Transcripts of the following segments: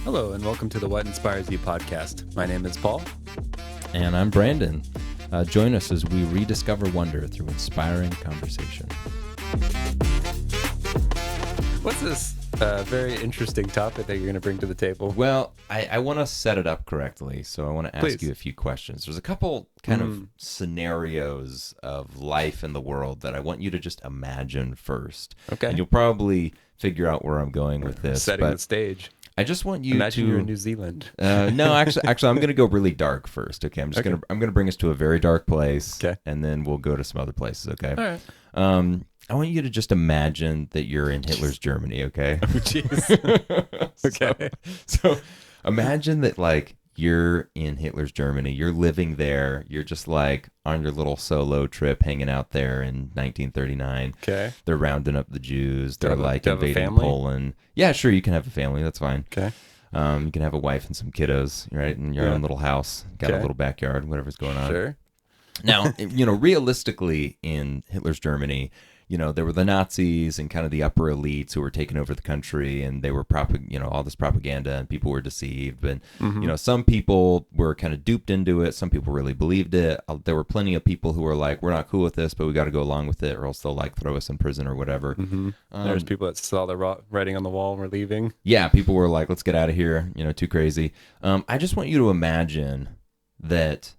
Hello, and welcome to the What Inspires You podcast. My name is Paul. And I'm Brandon. Join us as we rediscover wonder through inspiring conversation. What's this very interesting topic that you're going to bring to the table? Well, I want to set it up correctly, so I want to ask you a few questions. There's a couple kind of scenarios of life in the world that I want you to just imagine first. Okay. And you'll probably figure out where I'm going with this. Setting the stage. I just want you Imagine to... you're in New Zealand. No, actually, I'm going to go really dark first. Okay, I'm going to bring us to a very dark place. Okay, and then we'll go to some other places. Okay. All right. I want you to just imagine that you're in Hitler's Germany. Okay. Oh, jeez. Okay. So imagine that, like, you're in Hitler's Germany. You're living there. You're just like on your little solo trip, hanging out there in 1939. Okay. They're rounding up the Jews. They're like invading family? Poland. Yeah, sure. You can have a family. That's fine. Okay. You can have a wife and some kiddos, right? In your own little house. Got a little backyard, whatever's going on. Sure. Now, realistically in Hitler's Germany, there were the Nazis and kind of the upper elites who were taking over the country, and they were all this propaganda, and people were deceived. But, some people were kind of duped into it. Some people really believed it. There were plenty of people who were like, we're not cool with this, but we got to go along with it, or else they'll like throw us in prison or whatever. There's people that saw the writing on the wall and were leaving. Yeah, people were like, let's get out of here, too crazy. I just want you to imagine that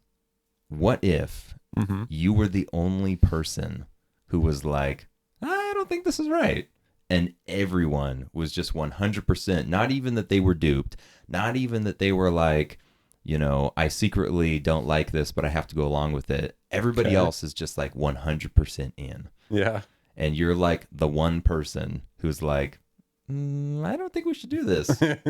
what if you were the only person who was like, I don't think this is right. And everyone was just 100%, not even that they were duped, not even that they were like, I secretly don't like this, but I have to go along with it. Everybody else is just like 100% in. Yeah. And you're like the one person who's like, I don't think we should do this. I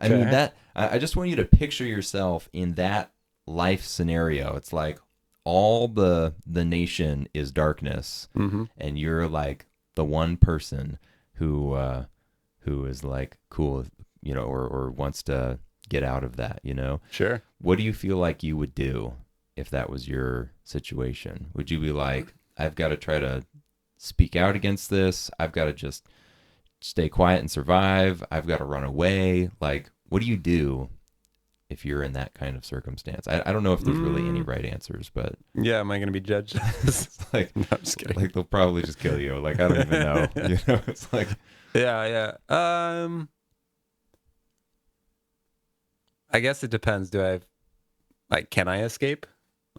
mean, I just want you to picture yourself in that life scenario. It's like, all the nation is darkness, and you're like the one person who is like cool, or wants to get out of that, Sure. What do you feel like you would do if that was your situation? Would you be like, I've got to try to speak out against this. I've got to just stay quiet and survive. I've got to run away. Like, what do you do if you're in that kind of circumstance? I don't know if there's really any right answers, but... Yeah, am I going to be judged? It's like, no, I'm just kidding. Like, they'll probably just kill you. Like, I don't even know. It's like... Yeah. I guess it depends. Can I escape?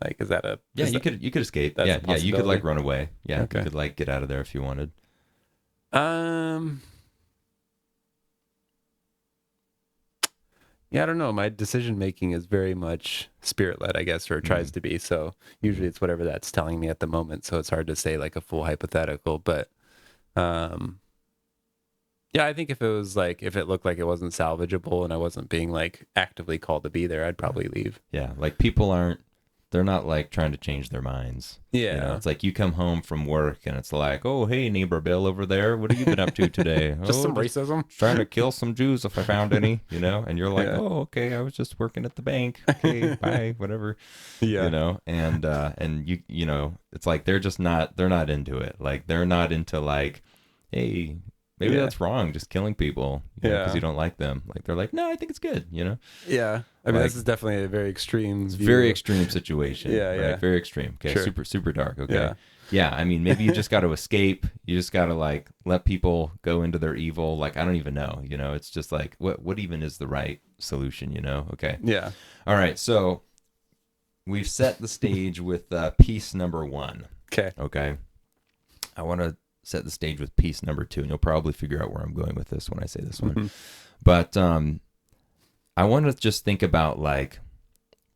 Like, is that a... Yeah, you could escape. Yeah, you could, like, run away. Yeah, okay. You could, like, get out of there if you wanted. Yeah, I don't know. My decision making is very much spirit led, I guess, or it tries to be. So usually it's whatever that's telling me at the moment. So it's hard to say like a full hypothetical. But yeah, I think if it looked like it wasn't salvageable and I wasn't being like actively called to be there, I'd probably leave. Yeah, like they're not like trying to change their minds. Yeah. It's like you come home from work and it's like, oh, hey, neighbor Bill over there. What have you been up to today? Just some racism. Trying to kill some Jews if I found any, And you're like, oh, okay, I was just working at the bank. Okay, bye, whatever. Yeah. And you it's like they're not into it. Like they're not into like, hey, maybe that's wrong, just killing people because you don't like them. Like they're like, no, I think it's good, Yeah. I mean, this is definitely a very extreme view. Very extreme situation. Yeah, right? yeah. Very extreme. Okay, sure. Super, super dark. Okay. Yeah, I mean, maybe you just got to escape. You just got to like let people go into their evil. Like, I don't even know, It's just like, what even is the right solution, Okay. Yeah. All right, so we've set the stage with piece number 1. Okay. I want to set the stage with piece number 2, and you'll probably figure out where I'm going with this when I say this one. But I want to just think about like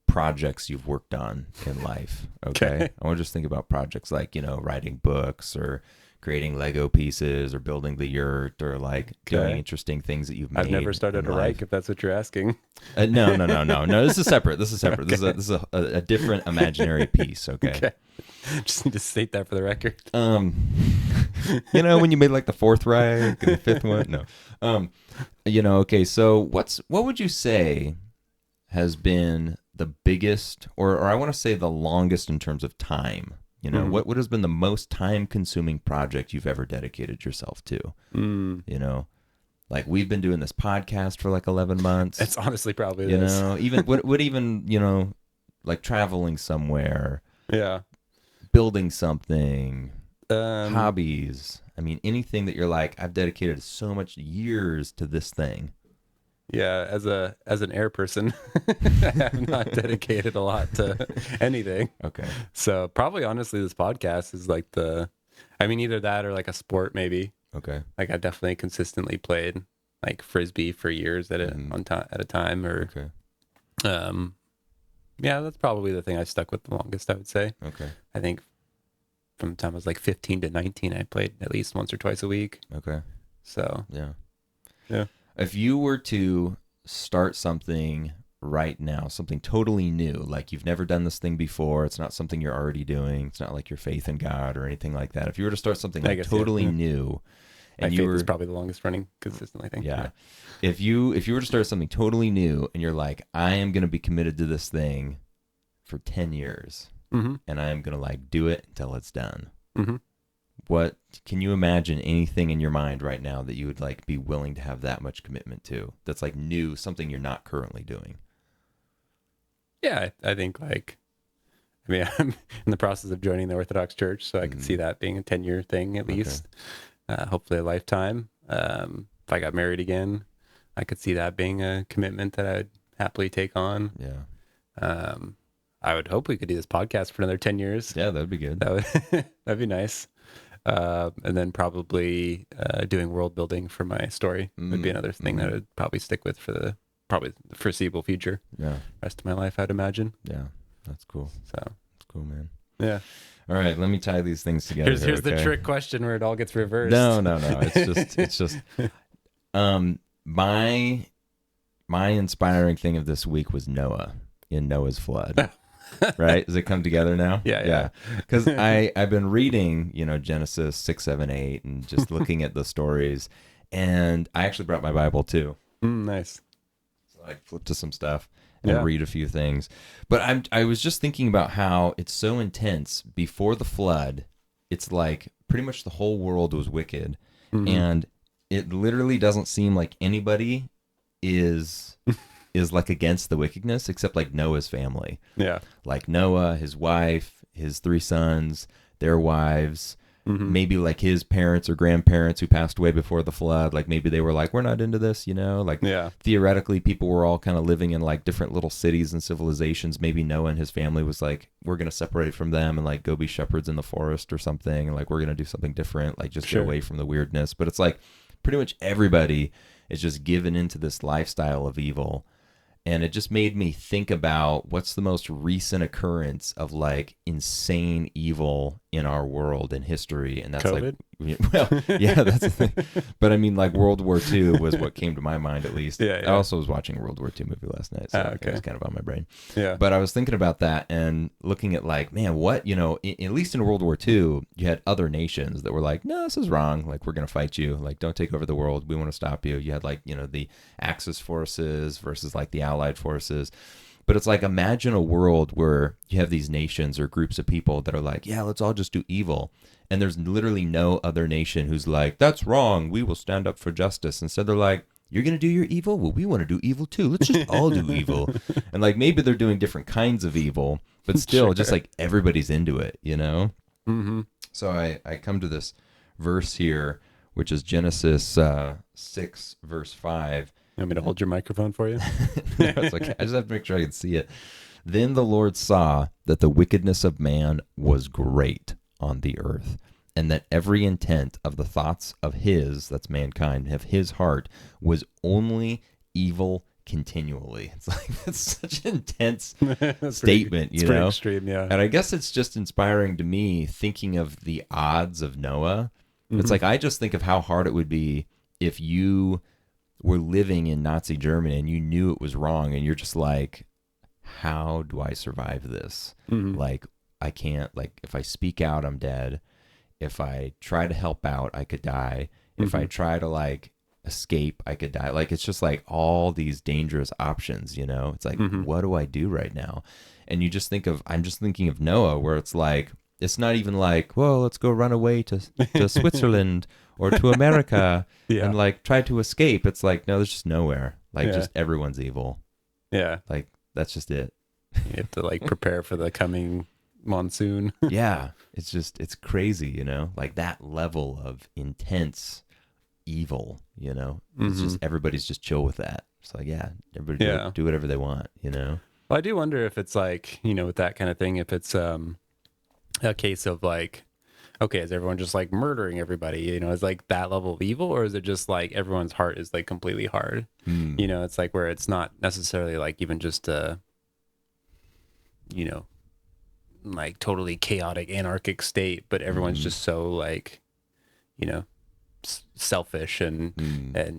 projects you've worked on in life. Okay. I want to just think about projects like, writing books or creating Lego pieces or building the yurt or like doing interesting things that you've made. I've never started a Reich, if that's what you're asking. No. This is separate. This is Okay. This is a different imaginary piece. Okay. Just need to state that for the record. When you made like the 4th Reich and the 5th one? No. Okay. So what would you say has been the biggest, or I want to say the longest in terms of time You know, Mhm. what has been the most time consuming project you've ever dedicated yourself to? You know, like we've been doing this podcast for like 11 months. It's honestly probably You this. know, even what even, you know, like traveling somewhere, Yeah. building something, Um, hobbies. I mean, anything that you're like, I've dedicated so much years to this thing. yeah, as an air person, I have not dedicated a lot to anything. Okay. So probably honestly this podcast is like I mean either that or like a sport maybe. Okay. Like I definitely consistently played like frisbee for years at a time or Okay. um yeah, that's probably the thing I stuck with the longest, I would say. Okay. I think from the time I was like 15 to 19 I played at least once or twice a week. Okay. So, Yeah. yeah. If you were to start something right now, something totally new, like you've never done this thing before, it's not something you're already doing, it's not like your faith in God or anything like that. If you were to start something I like guess, totally yeah. new, My and faith you were is probably the longest running consistently thing. yeah. If you were to start something totally new and you're like, I am going to be committed to this thing for 10 years Mm-hmm. and I am going to like do it until it's done. Mm-hmm. What can you imagine anything in your mind right now that you would like be willing to have that much commitment to? That's like new, something you're not currently doing. Yeah, I think like, I mean, I'm in the process of joining the Orthodox Church, so I could see that being a 10-year thing at least, hopefully a lifetime. If I got married again, I could see that being a commitment that I'd happily take on. Yeah. I would hope we could do this podcast for another 10 years. Yeah, that'd be good. That would that'd be nice. And then probably doing world building for my story would be another thing that I'd probably stick with for probably the foreseeable future. Yeah. Rest of my life, I'd imagine. Yeah. That's cool. So That's cool, man. yeah. All right, let me tie these things together. Here's the okay? trick question where it all gets reversed. No. It's just my inspiring thing of this week was Noah in Noah's flood. Right? Does it come together now? Yeah. Because I've been reading, you know, Genesis 6, 7, 8, and just looking at the stories, and I actually brought my Bible too. Nice. So I flipped to some stuff and read a few things. But I was just thinking about how it's so intense. Before the flood, it's like pretty much the whole world was wicked, and it literally doesn't seem like anybody is like against the wickedness except like Noah's family. Yeah. Like Noah, his wife, his 3 sons, their wives, maybe like his parents or grandparents who passed away before the flood. Like maybe they were like, we're not into this, you know? Like theoretically, people were all kind of living in like different little cities and civilizations. Maybe Noah and his family was like, we're going to separate from them and like go be shepherds in the forest or something. And like, we're going to do something different, like just get away from the weirdness. But it's like pretty much everybody is just given into this lifestyle of evil. And it just made me think about what's the most recent occurrence of like insane evil in our world and history. And that's COVID? well, yeah, that's the thing. But I mean, like World War II was what came to my mind, at least. Yeah. I also was watching a World War II movie last night. So okay. it was kind of on my brain. Yeah. But I was thinking about that and looking at like, man, what, you know, at least in World War II, you had other nations that were like, no, this is wrong. Like, we're going to fight you. Like, don't take over the world. We want to stop you. You had like, you know, the Axis forces versus like the Allied forces. But it's like, imagine a world where you have these nations or groups of people that are like, yeah, let's all just do evil. And there's literally no other nation who's like, that's wrong. We will stand up for justice. Instead, they're like, you're going to do your evil? Well, we want to do evil too. Let's just all do evil. And like, maybe they're doing different kinds of evil, but still just like everybody's into it, you know? So I come to this verse here, which is Genesis 6, verse 5. You want me to hold your microphone for you? No, it's okay. I just have to make sure I can see it. Then the Lord saw that the wickedness of man was great on the earth, and that every intent of the thoughts of his, that's mankind, of his heart, was only evil continually. It's like, that's such an intense statement, you know? Extreme, yeah. And I guess it's just inspiring to me thinking of the odds of Noah. It's like, I just think of how hard it would be if you were living in Nazi Germany and you knew it was wrong and you're just like, how do I survive this? Like, I can't, like, if I speak out, I'm dead. If I try to help out, I could die. If I try to like escape, I could die. Like, it's just like all these dangerous options, you know? It's like, what do I do right now? And you just think of, I'm just thinking of Noah, where it's like, it's not even like, well, let's go run away to Switzerland or to America Yeah. and like try to escape. It's like, no, there's just nowhere. Like, Yeah. just everyone's evil. Yeah. Like, that's just it. You have to like prepare for the coming monsoon. Yeah. It's crazy, you know, like that level of intense evil, you know, it's just, everybody's just chill with that. It's like, yeah, everybody Yeah. do whatever they want, you know? Well, I do wonder if it's like, you know, with that kind of thing, if it's a case of like, okay, is everyone just like murdering everybody? You know, is like that level of evil, or is it just like everyone's heart is like completely hard? You know, it's like where it's not necessarily like even just a, you know, like totally chaotic anarchic state, but everyone's just so like, you know, selfish and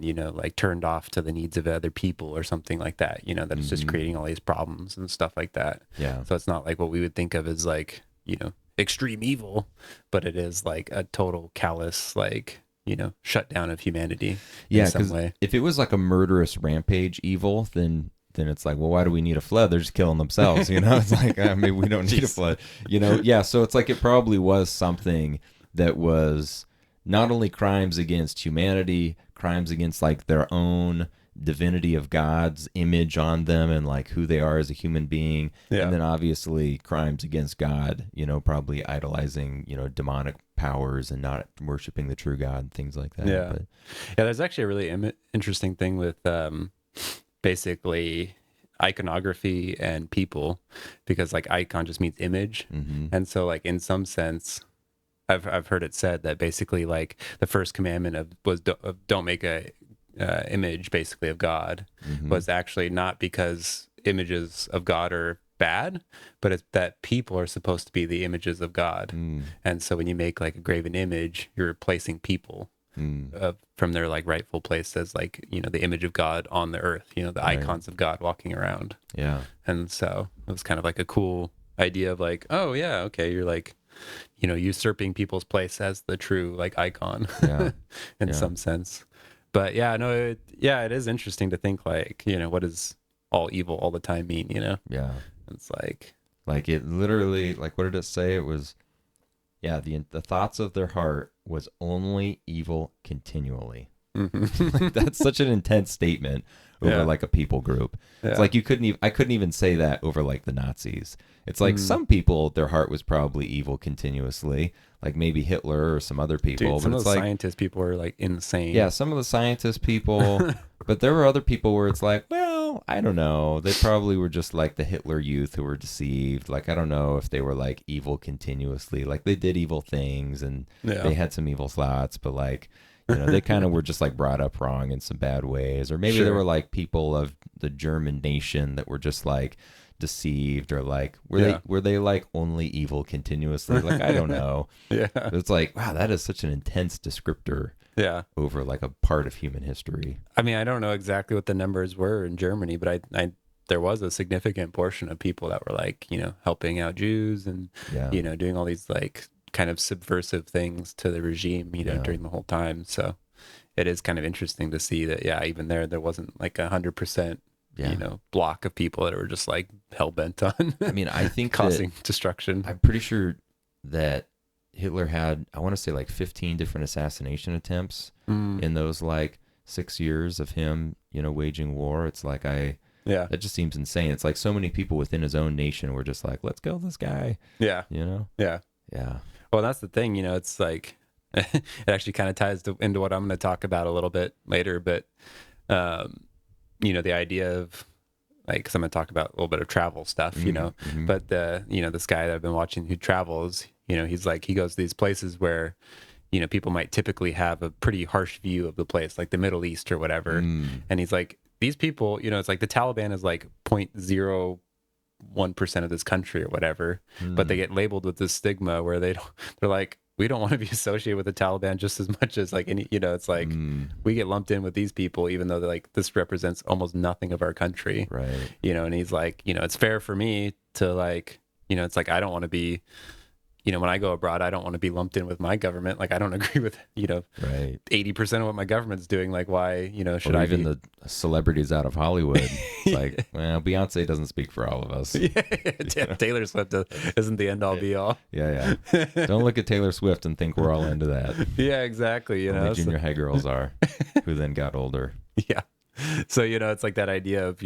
you know, like turned off to the needs of other people or something like that, you know, that it's just creating all these problems and stuff like that. Yeah. So it's not like what we would think of as like, you know, extreme evil, but it is like a total callous, like, you know, shutdown of humanity in some way. If it was like a murderous rampage evil, then it's like, well, why do we need a flood? They're just killing themselves, you know? It's like, maybe we don't need a flood, you know? Yeah, so it's like it probably was something that was not only crimes against humanity, crimes against like their own divinity of God's image on them and like who they are as a human being. Yeah. And then obviously crimes against God, you know, probably idolizing, you know, demonic powers and not worshiping the true God and things like that. Yeah. But, Yeah, there's actually a really interesting thing with basically iconography and people, because like icon just means image. And so like in some sense, I've heard it said that basically like the first commandment was don't make a image basically of God, was actually not because images of God are bad, but it's that people are supposed to be the images of God. And so when you make like a graven image, you're replacing people from their like rightful place as like, you know, the image of God on the earth, you know, the icons of God walking around. Yeah. And so it was kind of like a cool idea of like, oh yeah, okay, you're like, you know, usurping people's place as the true like icon in some sense. But yeah, no, it is interesting to think like, you know, what does all evil all the time mean, you know? Yeah. It's like it literally, like, what did it say? It was, yeah, the thoughts of their heart was only evil continually. Like, that's such an intense statement over like a people group. It's like I couldn't even say that over like the Nazis. It's like some people, their heart was probably evil continuously, like maybe Hitler or some other people. Dude, some but of it's the like, scientist people are like insane. yeah, some of the scientist people, but there were other people where it's like, well, I don't know. They probably were just like the Hitler youth who were deceived. Like, I don't know if they were like evil continuously. Like, they did evil things and they had some evil thoughts, but like, you know, they kind of were just like brought up wrong in some bad ways. Or maybe there were like people of the German nation that were just like deceived, or like were they like only evil continuously? Like, I don't know. But it's like, wow, that is such an intense descriptor over like a part of human history. I mean, I don't know exactly what the numbers were in Germany, but I there was a significant portion of people that were like, you know, helping out Jews and you know, doing all these like kind of subversive things to the regime, you know, during the whole time. So it is kind of interesting to see that, even there wasn't like 100%, you know, block of people that were just like hell bent on, I mean, I think causing destruction. I'm pretty sure that Hitler had, I want to say like 15 different assassination attempts in those like 6 years of him, you know, waging war. It's like, that just seems insane. It's like so many people within his own nation were just like, let's kill this guy. Yeah. You know? Yeah. Yeah. Well, that's the thing, you know, it's like, it actually kind of ties into what I'm going to talk about a little bit later, but, you know, the idea of like, cause I'm going to talk about a little bit of travel stuff, you know, but you know, this guy that I've been watching who travels, you know, he's like, he goes to these places where, you know, people might typically have a pretty harsh view of the place, like the Middle East or whatever. And he's like, these people, you know, it's like the Taliban is like 0.01% of this country or whatever, but they get labeled with this stigma where they're like, we don't want to be associated with the Taliban just as much as like any, you know, it's like we get lumped in with these people, even though they're like, this represents almost nothing of our country. Right. You know, and he's like, you know, it's fair for me to like, you know, it's like, I don't want to be, when I go abroad, I don't want to be lumped in with my government. Like, I don't agree with, Right. 80% of what my government's doing. Like, why, should Or I even be? the celebrities out of Hollywood. It's like, well, Beyonce doesn't speak for all of us. Yeah, Taylor Swift isn't the end all be all. Yeah. Don't look at Taylor Swift and think we're all into that. Yeah, exactly. Only junior high girls are, who then got older. Yeah. So, it's like that idea of,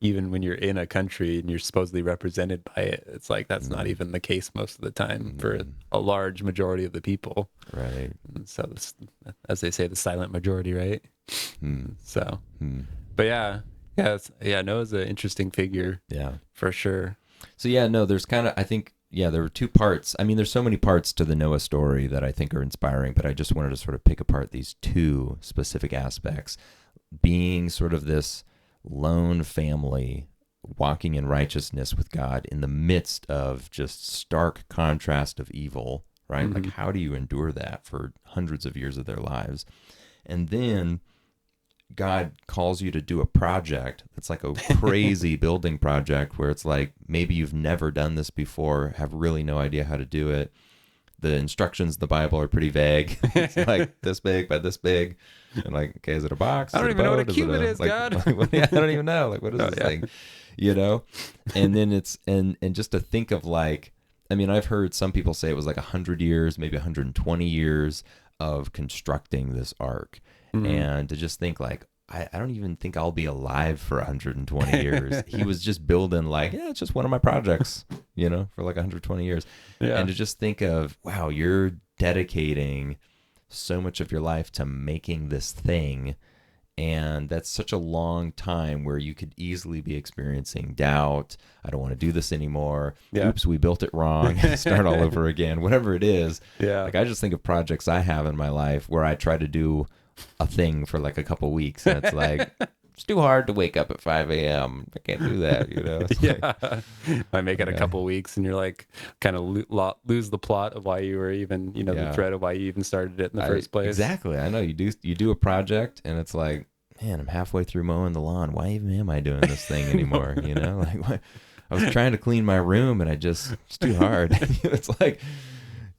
even when you're in a country and you're supposedly represented by it, it's like that's not even the case most of the time for a large majority of the people. Right. And so, as they say, the silent majority, right? So, but Noah's an interesting figure. Yeah. For sure. So, no, there's kind of, I think, there were two parts. I mean, there's so many parts to the Noah story that I think are inspiring, but I just wanted to sort of pick apart these two specific aspects. Being sort of this lone family walking in righteousness with God in the midst of just stark contrast of evil, right? Mm-hmm. Like, how do you endure that for hundreds of years of their lives? And then God calls you to do a project that's like a crazy building project where it's like, maybe you've never done this before, have really no idea how to do it. The instructions in the Bible are pretty vague. It's like this big by this big. And like, okay, is it a box? I don't even know what a cubit is, God. I don't even know. Like, what is this thing? And then it's, and just to think of like, I mean, I've heard some people say it was like 100 years, maybe 120 years of constructing this ark. Mm-hmm. And to just think like, I don't even think I'll be alive for 120 years. He was just building like, it's just one of my projects, for like 120 years. Yeah. And to just think of, wow, you're dedicating so much of your life to making this thing. And that's such a long time where you could easily be experiencing doubt. I don't want to do this anymore. Yeah. Oops, we built it wrong. Start all over again, whatever it is. Yeah. Like, I just think of projects I have in my life where I try to do a thing for like a couple weeks, and it's like, it's too hard to wake up at 5 a.m. I can't do that, Yeah. I make it a couple weeks and you're like, kind of lose the plot of why you were even, the thread of why you even started it in the first place. Exactly. I know you do a project and it's like, man, I'm halfway through mowing the lawn. Why even am I doing this thing anymore? Like, why? I was trying to clean my room and it's too hard. It's like,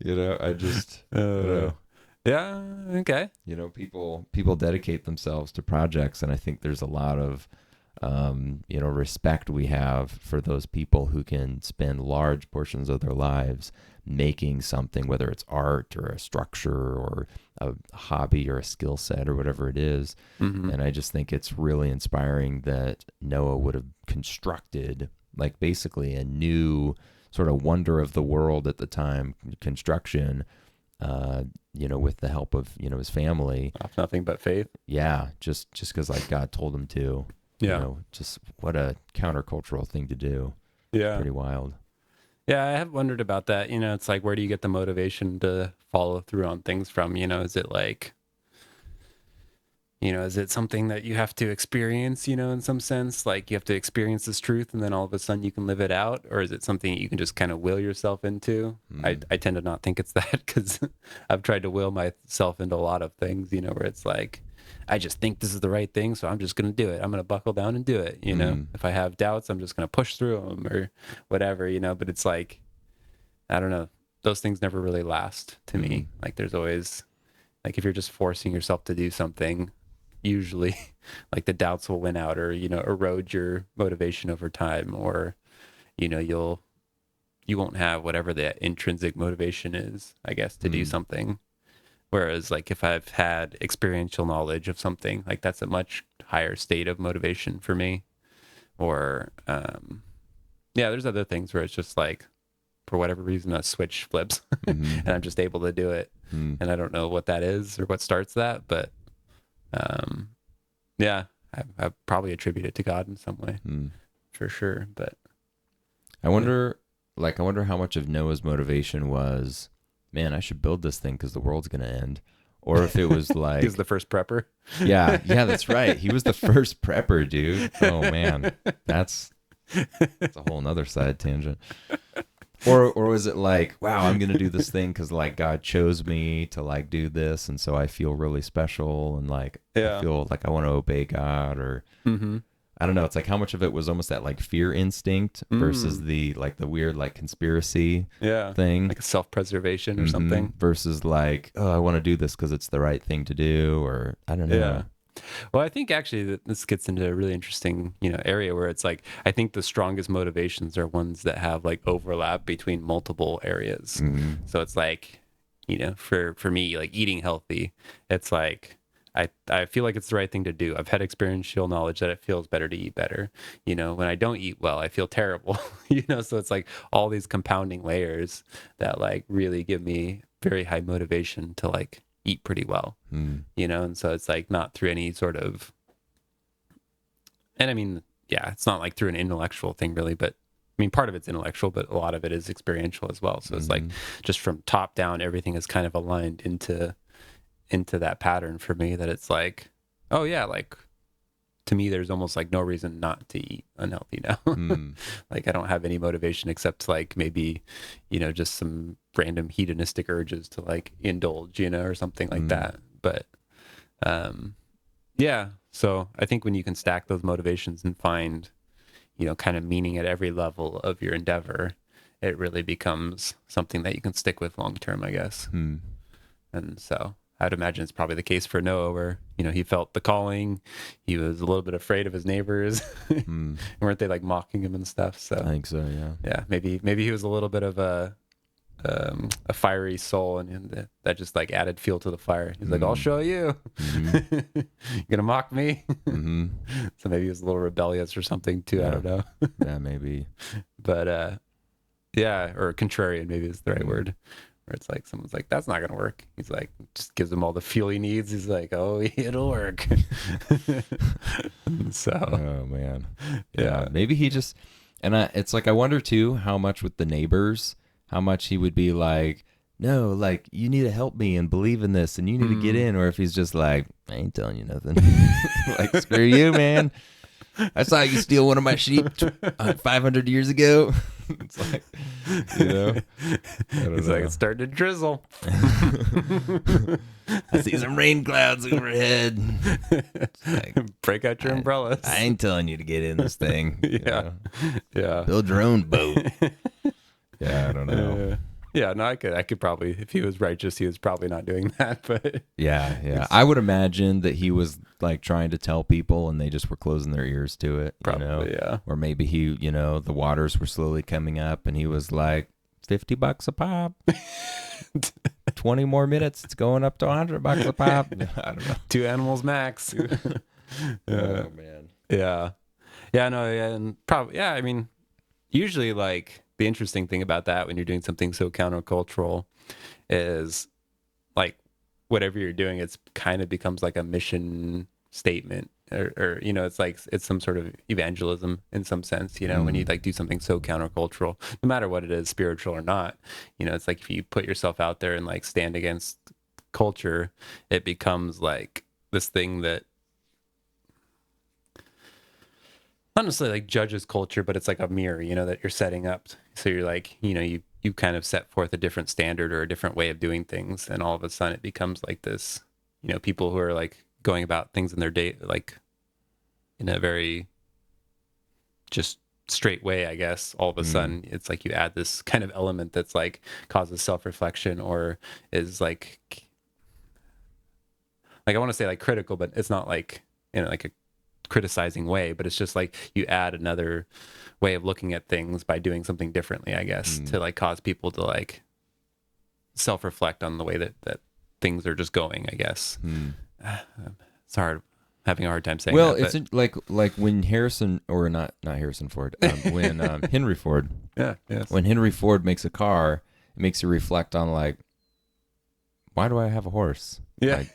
I just, I don't know. Yeah. Okay. People dedicate themselves to projects, and I think there's a lot of, respect we have for those people who can spend large portions of their lives making something, whether it's art or a structure or a hobby or a skill set or whatever it is. Mm-hmm. And I just think it's really inspiring that Noah would have constructed like basically a new sort of wonder of the world at the time construction. With the help of, his family. Off nothing but faith. Yeah. Just because like God told him to. Yeah. Just what a countercultural thing to do. Yeah. Pretty wild. Yeah. I have wondered about that. It's like, where do you get the motivation to follow through on things from? Is it like, is it something that you have to experience, in some sense? Like, you have to experience this truth and then all of a sudden you can live it out? Or is it something you can just kind of will yourself into? I tend to not think it's that, because I've tried to will myself into a lot of things, where it's like, I just think this is the right thing, so I'm just going to do it. I'm going to buckle down and do it, If I have doubts, I'm just going to push through them or whatever, but it's like, I don't know. Those things never really last to me. Like, there's always, like, if you're just forcing yourself to do something, usually like the doubts will win out, or erode your motivation over time, or you won't have whatever the intrinsic motivation is, I guess, to do something. Whereas like if I've had experiential knowledge of something, like that's a much higher state of motivation for me. Or there's other things where it's just like, for whatever reason, a switch flips and I'm just able to do it. And I don't know what that is or what starts that, but I probably attribute it to God in some way, for sure. But I wonder how much of Noah's motivation was, man, I should build this thing because the world's gonna end, or if it was like, he was the first prepper. Yeah, that's right. He was the first prepper, dude. Oh man, that's a whole nother side tangent. Or was it like, wow, I'm going to do this thing because like God chose me to like do this, and so I feel really special, and like I feel like I want to obey God, or I don't know. It's like how much of it was almost that like fear instinct versus the like the weird like conspiracy thing, like a self-preservation or something, versus like, oh, I want to do this because it's the right thing to do, or I don't know. Yeah. Well, I think actually that this gets into a really interesting, area where it's like I think the strongest motivations are ones that have like overlap between multiple areas. So it's like, for me, like eating healthy, it's like I feel like it's the right thing to do. I've had experiential knowledge that it feels better to eat better. When I don't eat well, I feel terrible. So it's like all these compounding layers that like really give me very high motivation to like eat pretty well. And so it's like not through any sort of, and I mean, yeah, it's not like through an intellectual thing really, but I mean, part of it's intellectual, but a lot of it is experiential as well. So it's like just from top down, everything is kind of aligned into that pattern for me, that it's like, oh yeah, like to me, there's almost like no reason not to eat unhealthy now. Like I don't have any motivation except like maybe, just some random hedonistic urges to like indulge, or something like that. But yeah, so I think when you can stack those motivations and find, kind of meaning at every level of your endeavor, it really becomes something that you can stick with long term, I guess. And so I'd imagine it's probably the case for Noah, where, he felt the calling. He was a little bit afraid of his neighbors. Weren't they like mocking him and stuff? So I think so, yeah. Yeah, maybe he was a little bit of a fiery soul, and that just like added fuel to the fire. He's like, I'll show you. You're gonna mock me. So maybe he was a little rebellious or something too. I don't know. Yeah, maybe. But yeah, or contrarian maybe is the right word. Where it's like someone's like, that's not gonna work. He's like, just gives him all the fuel he needs. He's like, oh, it'll work. So oh man, yeah, maybe he just, and it's like I wonder too how much with the neighbors, how much he would be like, no, like you need to help me and believe in this and you need to get in, or if he's just like, I ain't telling you nothing. Like, screw you, man. I saw you steal one of my sheep 500 years ago. It's like, he's like, it's starting to drizzle. I see some rain clouds overhead. Like, break out your umbrellas. I ain't telling you to get in this thing. Yeah. Build your own boat. Yeah, I don't know. Yeah, no, I could probably, if he was righteous, he was probably not doing that. But yeah, I would imagine that he was like trying to tell people, and they just were closing their ears to it. Probably, yeah. Or maybe he, the waters were slowly coming up, and he was like, $50 a pop. 20 more minutes, it's going up to $100 a pop. I don't know. 2 animals max. Oh man. Yeah, no, yeah, and probably, yeah. I mean, usually like, the interesting thing about that when you're doing something so countercultural is like whatever you're doing, it's kind of becomes like a mission statement or it's like it's some sort of evangelism in some sense, when you like do something so countercultural, no matter what it is, spiritual or not, it's like if you put yourself out there and like stand against culture, it becomes like this thing that not necessarily like judges culture, but it's like a mirror, that you're setting up. So you're like, you kind of set forth a different standard or a different way of doing things. And all of a sudden it becomes like this, people who are like going about things in their day, like in a very just straight way, I guess. All of a sudden it's like you add this kind of element that's like causes self-reflection or is like I want to say like critical, but it's not like, like a criticizing way, but it's just like you add another way of looking at things by doing something differently, I guess, to like cause people to like self-reflect on the way that things are just going, I guess. It's hard, having a hard time saying well, that. It's like when Harrison, or not Harrison Ford, when Henry Ford, when Henry Ford makes a car, it makes you reflect on like, why do I have a horse? Like,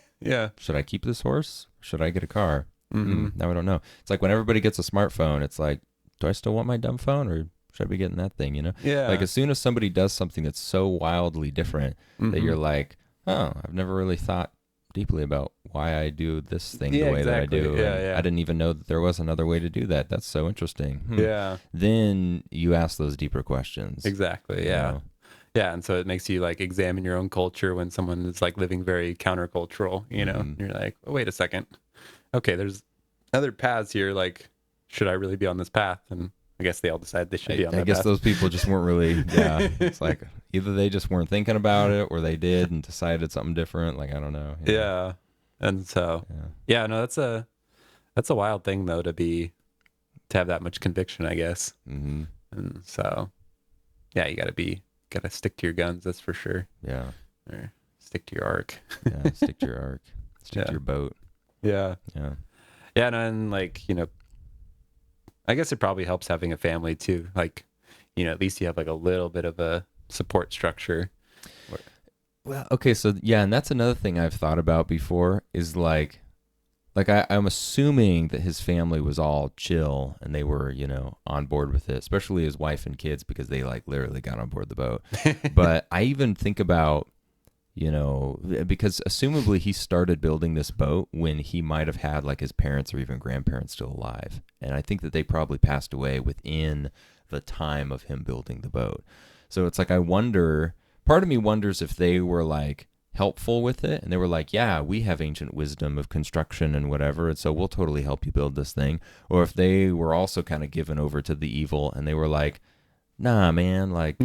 should I keep this horse? Should I get a car? Now I don't know. It's like when everybody gets a smartphone, it's like, do I still want my dumb phone or should I be getting that thing, Yeah. Like as soon as somebody does something that's so wildly different that you're like, oh, I've never really thought deeply about why I do this thing the way that I do. I didn't even know that there was another way to do that. That's so interesting. Yeah. Then you ask those deeper questions. Exactly. Yeah. Yeah, and so it makes you like examine your own culture when someone is like living very countercultural, You're like, oh, wait a second. Okay, there's other paths here, like should I really be on this path? And I guess they all decided they should be on I that guess path. those people just weren't really, yeah. It's like either they just weren't thinking about it or they did and decided something different. Like, I don't know. you know? Yeah. And so, Yeah. yeah, no, that's a wild thing though, to have that much conviction, I guess. Mm-hmm. And so, yeah, you gotta stick to your guns. That's for sure. Yeah. Or stick to your arc. Yeah. Stick to your arc. Stick Yeah. to your boat. Yeah. Yeah. Yeah. No, and like, I guess it probably helps having a family too. Like, at least you have like a little bit of a support structure. Well, okay, so yeah, and that's another thing I've thought about before is like I'm assuming that his family was all chill and they were, on board with it, especially his wife and kids because they like literally got on board the boat. But I even think about, because assumably he started building this boat when he might have had like his parents or even grandparents still alive. And I think that they probably passed away within the time of him building the boat. So it's like part of me wonders if they were like helpful with it and they were like, yeah, we have ancient wisdom of construction and whatever, and so we'll totally help you build this thing. Or if they were also kind of given over to the evil and they were like, nah, man, like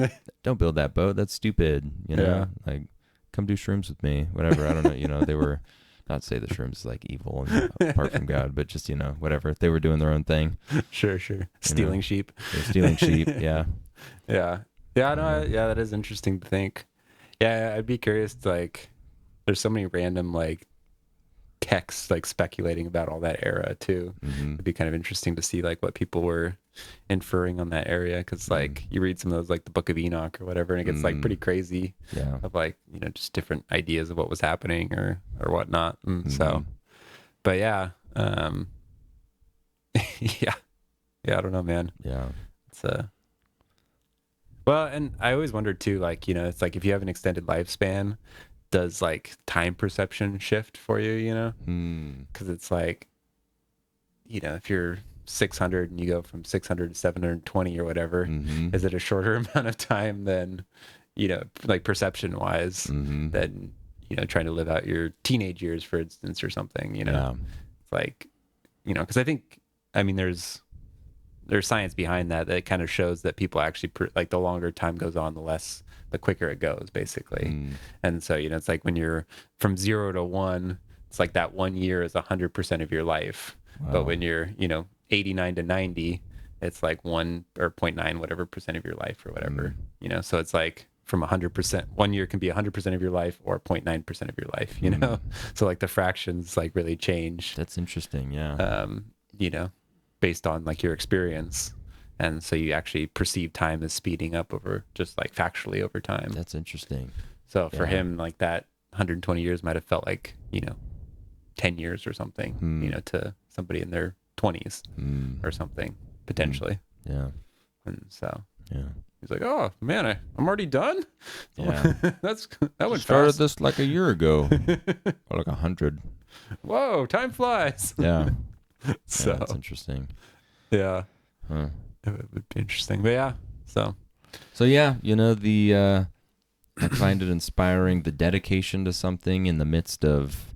don't build that boat, that's stupid, Yeah. like come do shrooms with me, whatever. I don't know, they were not to say the shrooms is like evil and apart from God, but just whatever, they were doing their own thing. Sure. Stealing sheep. They're stealing sheep. Yeah. Yeah, no, yeah, that is interesting to think. Yeah, I'd be curious, like, there's so many random, like, texts, like, speculating about all that era, too. Mm-hmm. It'd be kind of interesting to see, like, what people were inferring on that area, because, like, you read some of those, like, the Book of Enoch or whatever, and it gets, like, pretty crazy Yeah. of, like, just different ideas of what was happening or whatnot. And so, but yeah, yeah, I don't know, man. Yeah. It's well, and I always wondered too, like, it's like if you have an extended lifespan, does like time perception shift for you, because it's like, if you're 600 and you go from 600 to 720 or whatever, is it a shorter amount of time than, like perception wise than, trying to live out your teenage years, for instance, or something, Yeah. It's like, because I mean, there's science behind that kind of shows that people actually like the longer time goes on, the quicker it goes, basically. And so, it's like when you're from 0 to 1, it's like that 1 year is 100% of your life. Wow. But when you're, 89 to 90, it's like 1 or 0.9, whatever percent of your life or whatever, so it's like from 100%, 1 year can be 100% of your life or 0.9% of your life, so like the fractions like really change. That's interesting. Yeah. Based on like your experience, and so you actually perceive time as speeding up over just like factually over time. That's interesting. So for him, like that 120 years might have felt like 10 years or something, to somebody in their 20s or something potentially. Yeah. And so Yeah. he's like, oh man, I'm already done. Yeah. that went Started fast. this like a year ago, or like 100. Whoa, time flies. Yeah. So Yeah, that's interesting. yeah, Huh. it would be interesting. But yeah, so yeah, I find it inspiring, the dedication to something in the midst of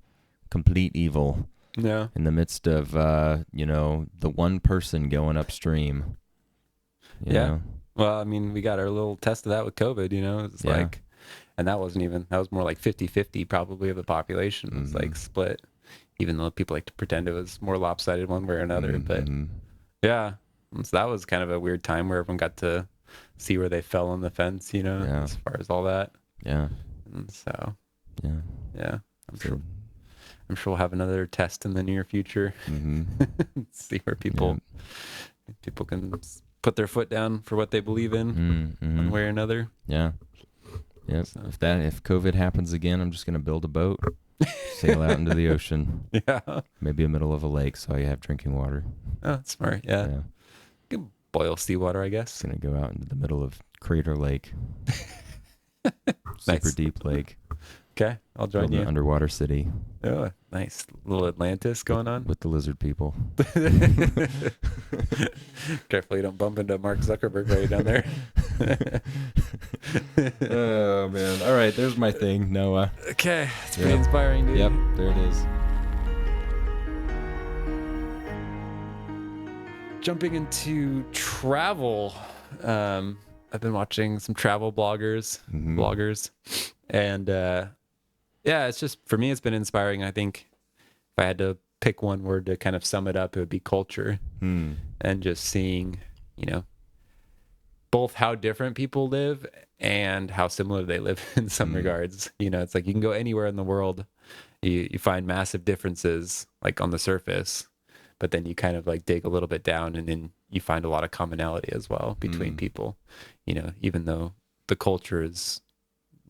complete evil, yeah, in the midst of the one person going upstream. You Yeah. know? Well, I mean, we got our little test of that with COVID, it's Yeah. like, and that was more like 50-50 probably of the population was like split, even though people like to pretend it was more lopsided one way or another. But yeah, and so that was kind of a weird time where everyone got to see where they fell on the fence, Yeah. as far as all that. Yeah. And so, Yeah. yeah, I'm sure we'll have another test in the near future. See where people can put their foot down for what they believe in one way or another. Yeah. Yep. So. If COVID happens again, I'm just gonna build a boat, sail out into the ocean, Yeah. maybe in the middle of a lake, so I have drinking water. Oh, that's smart. Yeah. Yeah. You can boil seawater, I guess. Gonna go out into the middle of Crater Lake, super Nice. deep lake, Okay, I'll join build an you. underwater city Oh, nice. Little Atlantis going on. with the lizard people. Careful you don't bump into Mark Zuckerberg right down there. Oh man! All right, there's my thing, Noah. Okay, it's pretty inspiring, dude. Yep, there it is. jumping into travel. I've been watching some travel bloggers, and yeah, it's just, for me, it's been inspiring. I think if I had to pick one word to kind of sum it up, it would be culture. And just seeing, you know, both how different people live and how similar they live in some regards. You know, it's like you can go anywhere in the world, you find massive differences like on the surface, but then you kind of like dig a little bit down and then you find a lot of commonality as well between people, you know, even though the culture is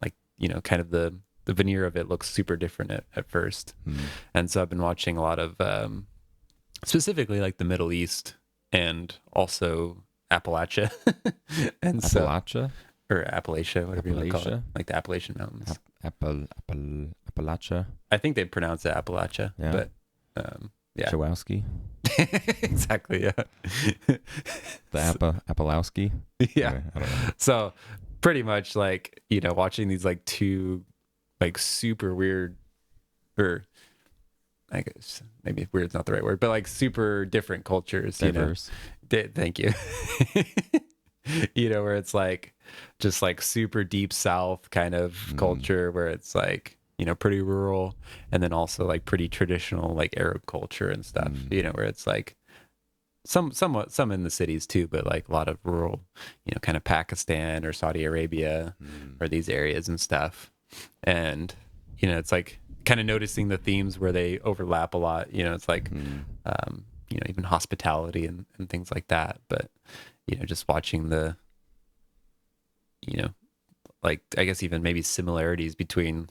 like, you know, kind of the veneer of it looks super different at first. And so I've been watching a lot of specifically like the Middle East and also Appalachia. And Appalachia? Or Appalachia, whatever you want to call it. Like the Appalachian Mountains. Appalachia? I think they pronounce it Appalachia, but yeah. Chowowski? Exactly, yeah. The Appalowski? Yeah. Anyway, I don't know. So pretty much like, you know, watching these like two like super weird, or I guess maybe weird's not the right word, but like super different cultures. Diverse. You know? Thank you. You know, where it's like just like super deep South kind of culture where it's like, you know, pretty rural, and then also like pretty traditional like Arab culture and stuff, you know, where it's like some in the cities too, but like a lot of rural, you know, kind of Pakistan or Saudi Arabia or these areas and stuff. And, you know, it's like kind of noticing the themes where they overlap a lot, you know, it's like, you know, even hospitality and things like that. But, you know, just watching the, you know, like, I guess even maybe similarities between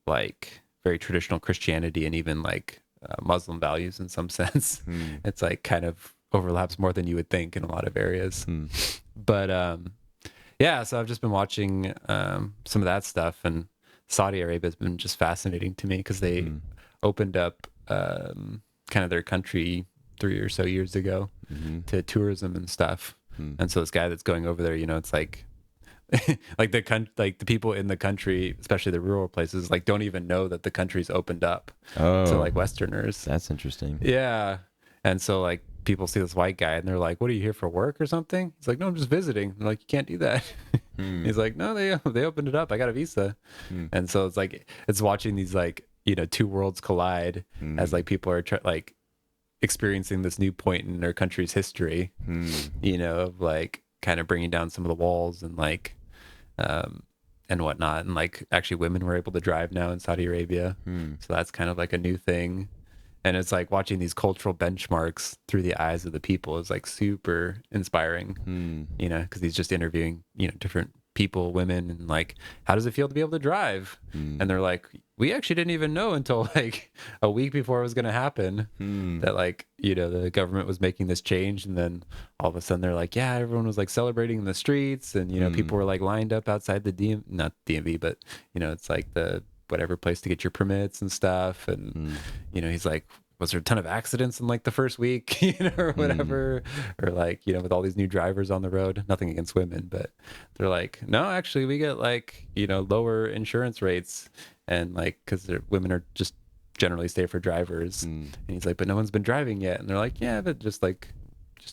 like very traditional Christianity and even like Muslim values in some sense. It's like kind of overlaps more than you would think in a lot of areas. But yeah, so I've just been watching some of that stuff, and Saudi Arabia has been just fascinating to me because they opened up kind of their country 3 or so years ago to tourism and stuff. And so this guy that's going over there, you know, it's like like the people in the country, especially the rural places, like don't even know that the country's opened up to like Westerners. That's interesting. Yeah. And so like people see this white guy and they're like, "What, are you here for work or something?" He's like, "No, I'm just visiting." They're like, "You can't do that." He's like, "No, they opened it up. I got a visa." And so it's like, it's watching these like, you know, two worlds collide as like people are like experiencing this new point in their country's history, you know, of like kind of bringing down some of the walls and like, and whatnot. And like actually women were able to drive now in Saudi Arabia. So that's kind of like a new thing. And it's like watching these cultural benchmarks through the eyes of the people is like super inspiring, you know, because he's just interviewing, you know, different people, women, and like, how does it feel to be able to drive? And they're like, we actually didn't even know until like a week before it was going to happen that like, you know, the government was making this change. And then all of a sudden they're like, yeah, everyone was like celebrating in the streets, and, you know, people were like lined up outside the not DMV, but, you know, it's like the whatever place to get your permits and stuff. And, you know, he's like, was there a ton of accidents in like the first week, you know, or whatever, or like, you know, with all these new drivers on the road, nothing against women, but they're like, no, actually we get like, you know, lower insurance rates, and like, cause women are just generally safer drivers. And he's like, but no one's been driving yet. And they're like, yeah, but just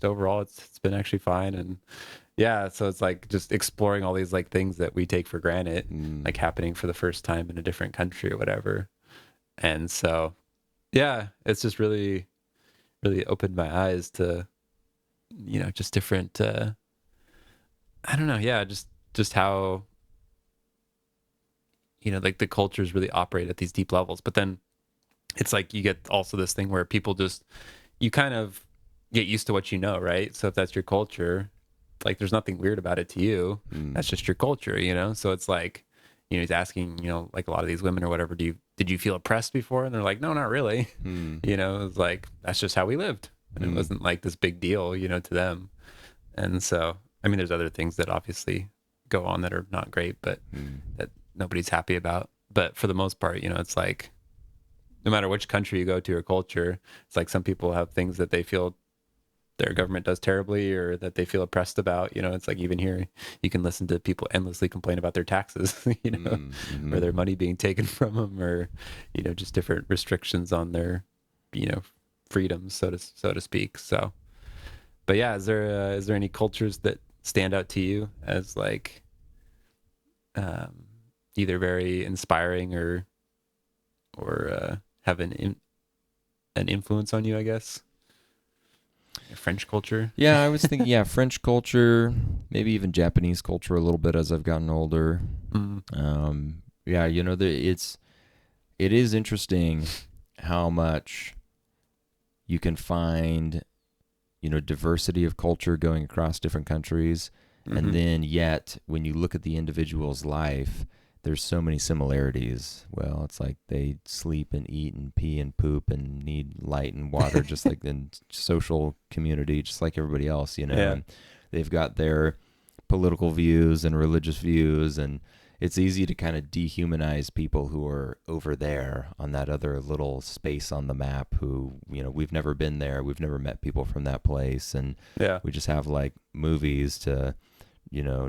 overall, it's been actually fine. And yeah, so it's like just exploring all these like things that we take for granted, like happening for the first time in a different country or whatever. And so, yeah, it's just really, really opened my eyes to, you know, just different, I don't know. Yeah. Just how, you know, like the cultures really operate at these deep levels, but then it's like, you get also this thing where people just, you kind of get used to what you know, right? So if that's your culture, like there's nothing weird about it to you. That's just your culture, you know? So it's like, you know, he's asking, you know, like a lot of these women or whatever, did you feel oppressed before? And they're like, no, not really. You know, it's like, that's just how we lived. And it wasn't like this big deal, you know, to them. And so, I mean, there's other things that obviously go on that are not great, but that nobody's happy about. But for the most part, you know, it's like, no matter which country you go to or culture, it's like some people have things that they feel their government does terribly or that they feel oppressed about. You know, it's like even here you can listen to people endlessly complain about their taxes, you know, or their money being taken from them, or, you know, just different restrictions on their, you know, freedoms, so to speak. So but yeah, is there any cultures that stand out to you as like um, either very inspiring or have an influence on you, I guess? French culture. Yeah, I was thinking, yeah, French culture, maybe even Japanese culture a little bit as I've gotten older. Mm. Yeah, it is interesting how much you can find, diversity of culture going across different countries. And then yet, when you look at the individual's life, there's so many similarities. Well, it's like they sleep and eat and pee and poop and need light and water, just like in social community, just like everybody else, Yeah. And they've got their political views and religious views, and it's easy to kind of dehumanize people who are over there on that other little space on the map who, we've never been there. We've never met people from that place. And Yeah. we just have like movies to,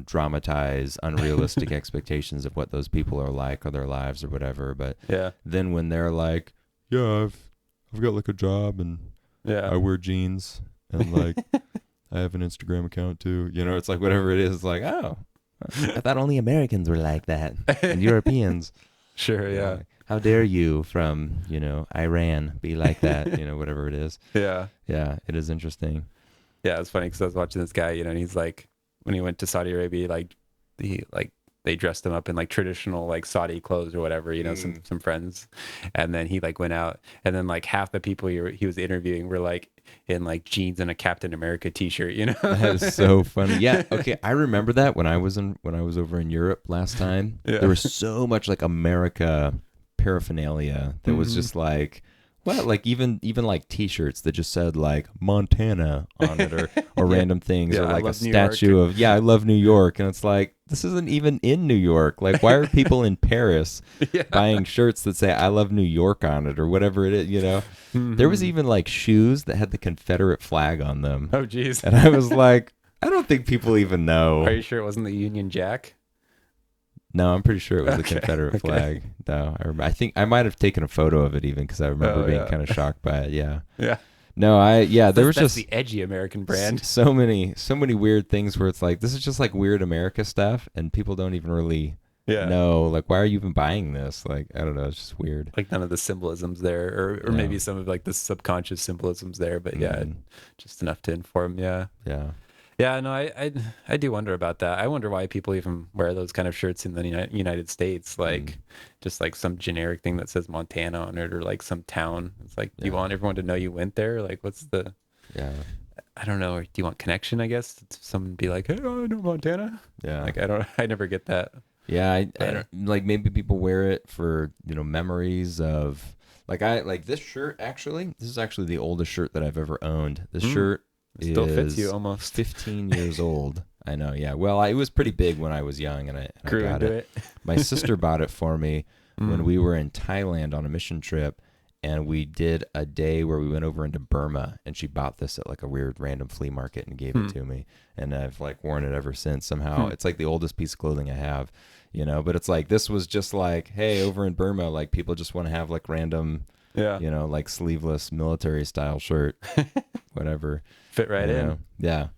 dramatize unrealistic expectations of what those people are like or their lives or whatever. But Yeah. then when they're like, yeah, I've got like a job and Yeah. I wear jeans and like I have an Instagram account too, it's like whatever it is, it's like, oh, I thought only Americans were like that and Europeans. Sure. Yeah. Like, how dare you from, Iran be like that, whatever it is. Yeah. Yeah, it is interesting. Yeah. It's funny because I was watching this guy, and he's like, when he went to Saudi Arabia, they dressed him up in like traditional like Saudi clothes or whatever, some friends, and then he like went out, and then like half the people he was interviewing were like in like jeans and a Captain America t-shirt, That is so funny. Yeah, okay, I remember that when I was over in Europe last time. Yeah. There was so much like America paraphernalia that was just like, well, like even like t-shirts that just said like Montana on it or random things, Yeah, or I like a love New statue York. of, I love New York. And it's like, this isn't even in New York. Like, why are people in Paris Yeah. buying shirts that say I love New York on it or whatever it is, There was even like shoes that had the Confederate flag on them. Oh geez. And I was like, I don't think people even know. Are you sure it wasn't the Union Jack? No, I'm pretty sure it was the Okay, Confederate okay. flag. No, I think I might have taken a photo of it even because I remember Oh, being yeah. kind of shocked by it. Yeah. Yeah. No, there was That's just the edgy American brand. so many weird things where it's like, this is just like weird America stuff, and people don't even really Yeah. know, like, why are you even buying this? Like, I don't know, it's just weird. Like none of the symbolisms there, or Yeah. maybe some of like the subconscious symbolisms there, but yeah, Mhm. just enough to inform. Yeah. Yeah. Yeah, no, I do wonder about that. I wonder why people even wear those kind of shirts in the United States, like just like some generic thing that says Montana on it, or like some town. It's like, do you Yeah. want everyone to know you went there? Like, what's the, Yeah. I don't know. Or do you want connection? I guess to someone be like, hey, I know Montana. Yeah. Like, I never get that. Yeah, I But- don't, like, maybe people wear it for, memories of, like, this shirt, actually, this is actually the oldest shirt that I've ever owned. This shirt It still fits is you almost. 15 years old. I know, yeah. Well, it was pretty big when I was young, and I Grew got into it. it. My sister bought it for me when we were in Thailand on a mission trip, and we did a day where we went over into Burma, and she bought this at like a weird random flea market and gave it to me, and I've like worn it ever since. Somehow it's like the oldest piece of clothing I have, but it's like, this was just like, hey, over in Burma, like people just want to have like random, Yeah. like sleeveless military style shirt, whatever. Fit right in. Yeah.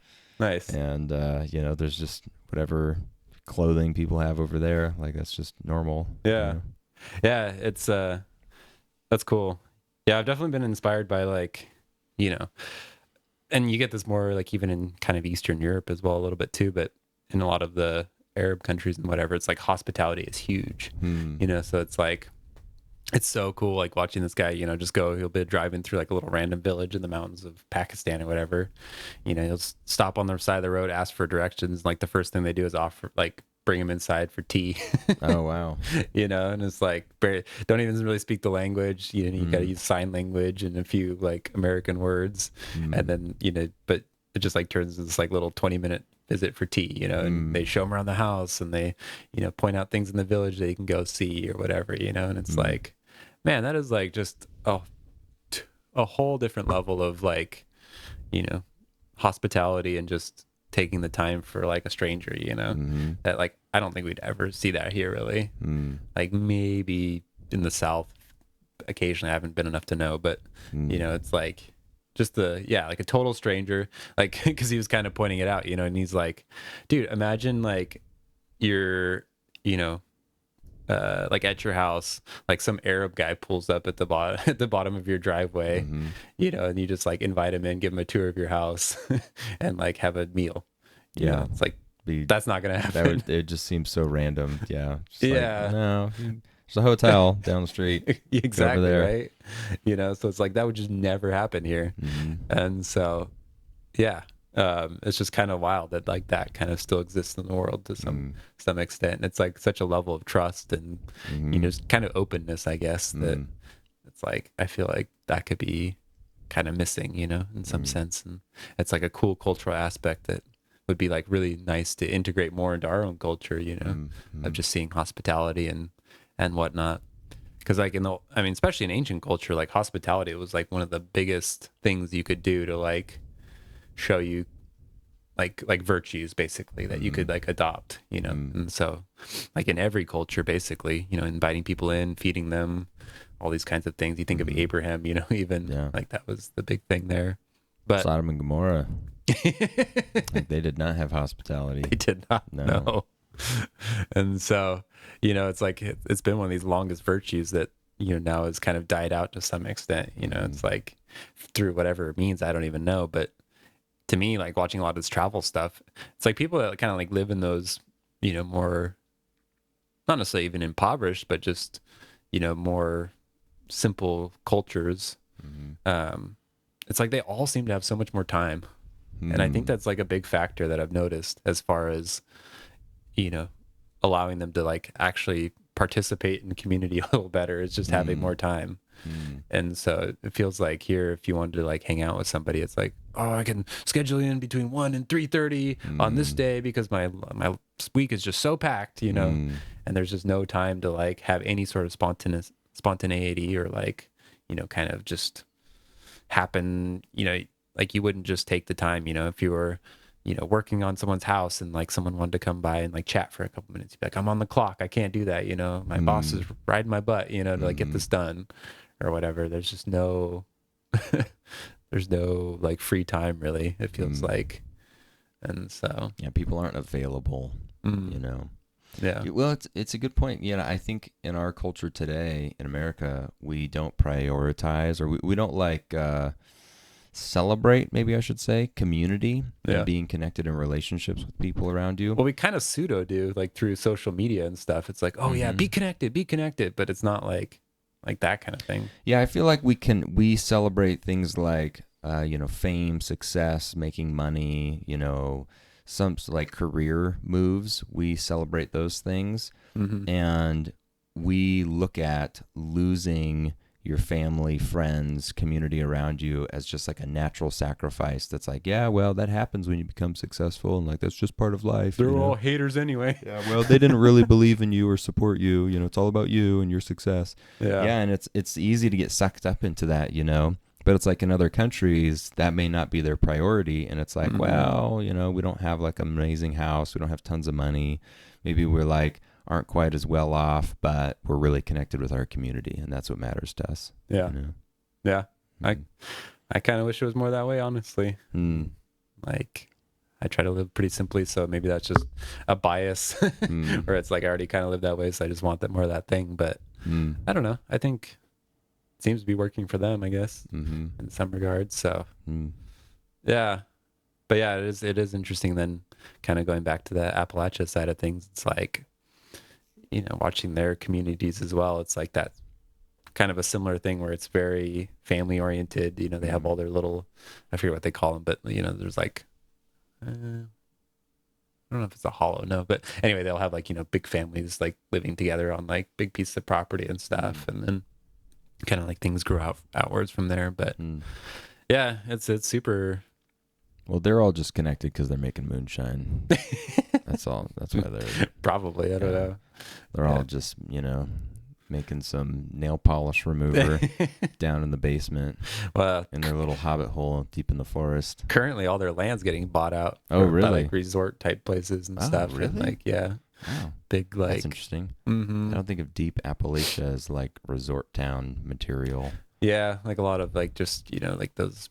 Nice. And, there's just whatever clothing people have over there. Like, that's just normal. Yeah. Yeah, it's that's cool. Yeah, I've definitely been inspired by like, and you get this more like even in kind of Eastern Europe as well a little bit too, but in a lot of the Arab countries and whatever, it's like hospitality is huge. So it's like, it's so cool like watching this guy, just he'll be driving through like a little random village in the mountains of Pakistan or whatever. He'll stop on the side of the road, ask for directions. Like the first thing they do is offer, like, bring him inside for tea. Oh, wow. And it's like, don't even really speak the language. You got to use sign language and a few like American words. And then, but it just like turns into this like little 20-minute visit for tea, and they show him around the house, and they, point out things in the village that he can go see or whatever, and it's like, man, that is like just a whole different level of like, hospitality and just taking the time for like a stranger, that like, I don't think we'd ever see that here really. Like maybe in the South occasionally, I haven't been enough to know, but it's like just like a total stranger, like because he was kind of pointing it out, and he's like, dude, imagine like you're, you know, like at your house, like some Arab guy pulls up at the bottom at the bottom of your driveway, Mm-hmm. and you just like invite him in, give him a tour of your house, and like have a meal. Yeah. It's like that's not gonna happen. It just seems so random. Yeah. Just Yeah. like, no, there's a hotel down the street. Exactly, over there. right? So it's like that would just never happen here. Mm-hmm. And so, yeah, it's just kind of wild that like that kind of still exists in the world to some extent. And it's like such a level of trust and just kind of openness, I guess, that it's like I feel like that could be kind of missing, in some sense. And it's like a cool cultural aspect that would be like really nice to integrate more into our own culture, of just seeing hospitality and whatnot. Because like especially in ancient culture, like hospitality was like one of the biggest things you could do to like show you like virtues basically that you could like adopt, and so like in every culture basically, inviting people in, feeding them, all these kinds of things. You think of Abraham, even like that was the big thing there. But Sodom and Gomorrah, like they did not have hospitality. They did not. No. And so, it's like it's been one of these longest virtues that now has kind of died out to some extent. It's like through whatever means, I don't even know. But to me, like watching a lot of this travel stuff, it's like people that kind of like live in those, more not necessarily even impoverished, but just more simple cultures. It's like they all seem to have so much more time, and I think that's like a big factor that I've noticed as far as allowing them to like actually participate in community a little better is just having more time. And so it feels like here, if you wanted to like hang out with somebody, it's like, oh, I can schedule you in between 1 and 3:30 on this day because my week is just so packed, and there's just no time to like have any sort of spontaneity or like, kind of just happen, like you wouldn't just take the time, if you were working on someone's house and like someone wanted to come by and like chat for a couple minutes. You'd be like, I'm on the clock. I can't do that. My boss is riding my butt, to like get this done or whatever. There's just no, there's no like free time really. It feels like, and so. Yeah. People aren't available, Yeah. Well, it's a good point. I think in our culture today in America, we don't prioritize or we don't like, celebrate, maybe I should say, community and being connected in relationships with people around you. Well, we kind of pseudo do like through social media and stuff. It's like, oh yeah, be connected, but it's not like that kind of thing. Yeah, I feel like we celebrate things like fame, success, making money, some like career moves. We celebrate those things, and we look at losing your family, friends, community around you as just like a natural sacrifice. That's like, yeah, well, that happens when you become successful, and like that's just part of life. They're all haters anyway. Yeah, well, they didn't really believe in you or support you. It's all about you and your success. Yeah, and it's easy to get sucked up into that, But it's like in other countries that may not be their priority, and it's like, well, we don't have like an amazing house, we don't have tons of money, maybe we're like aren't quite as well off, but we're really connected with our community, and that's what matters to us. Yeah. Yeah. I kind of wish it was more that way, honestly. Like I try to live pretty simply, so maybe that's just a bias where it's like I already kind of live that way, so I just want that more of that thing. But I don't know. I think it seems to be working for them, I guess, in some regards. So yeah. But yeah, it is interesting then kind of going back to the Appalachia side of things. It's like, watching their communities as well. It's like that kind of a similar thing where it's very family oriented. They have all their little, I forget what they call them, but there's like, I don't know if it's a hollow, no, but anyway, they'll have like, big families like living together on like big pieces of property and stuff. And then kind of like things grow outwards from there. But yeah, it's super. Well, they're all just connected because they're making moonshine. That's all. That's why they're probably. I don't know. They're all just making some nail polish remover down in the basement. Well, in their little hobbit hole deep in the forest. Currently, all their land's getting bought out. Oh, really? By, like resort type places and stuff. Really? And, like Wow. Big like. That's interesting. I don't think of deep Appalachia as like resort town material. Yeah, like a lot of like just like those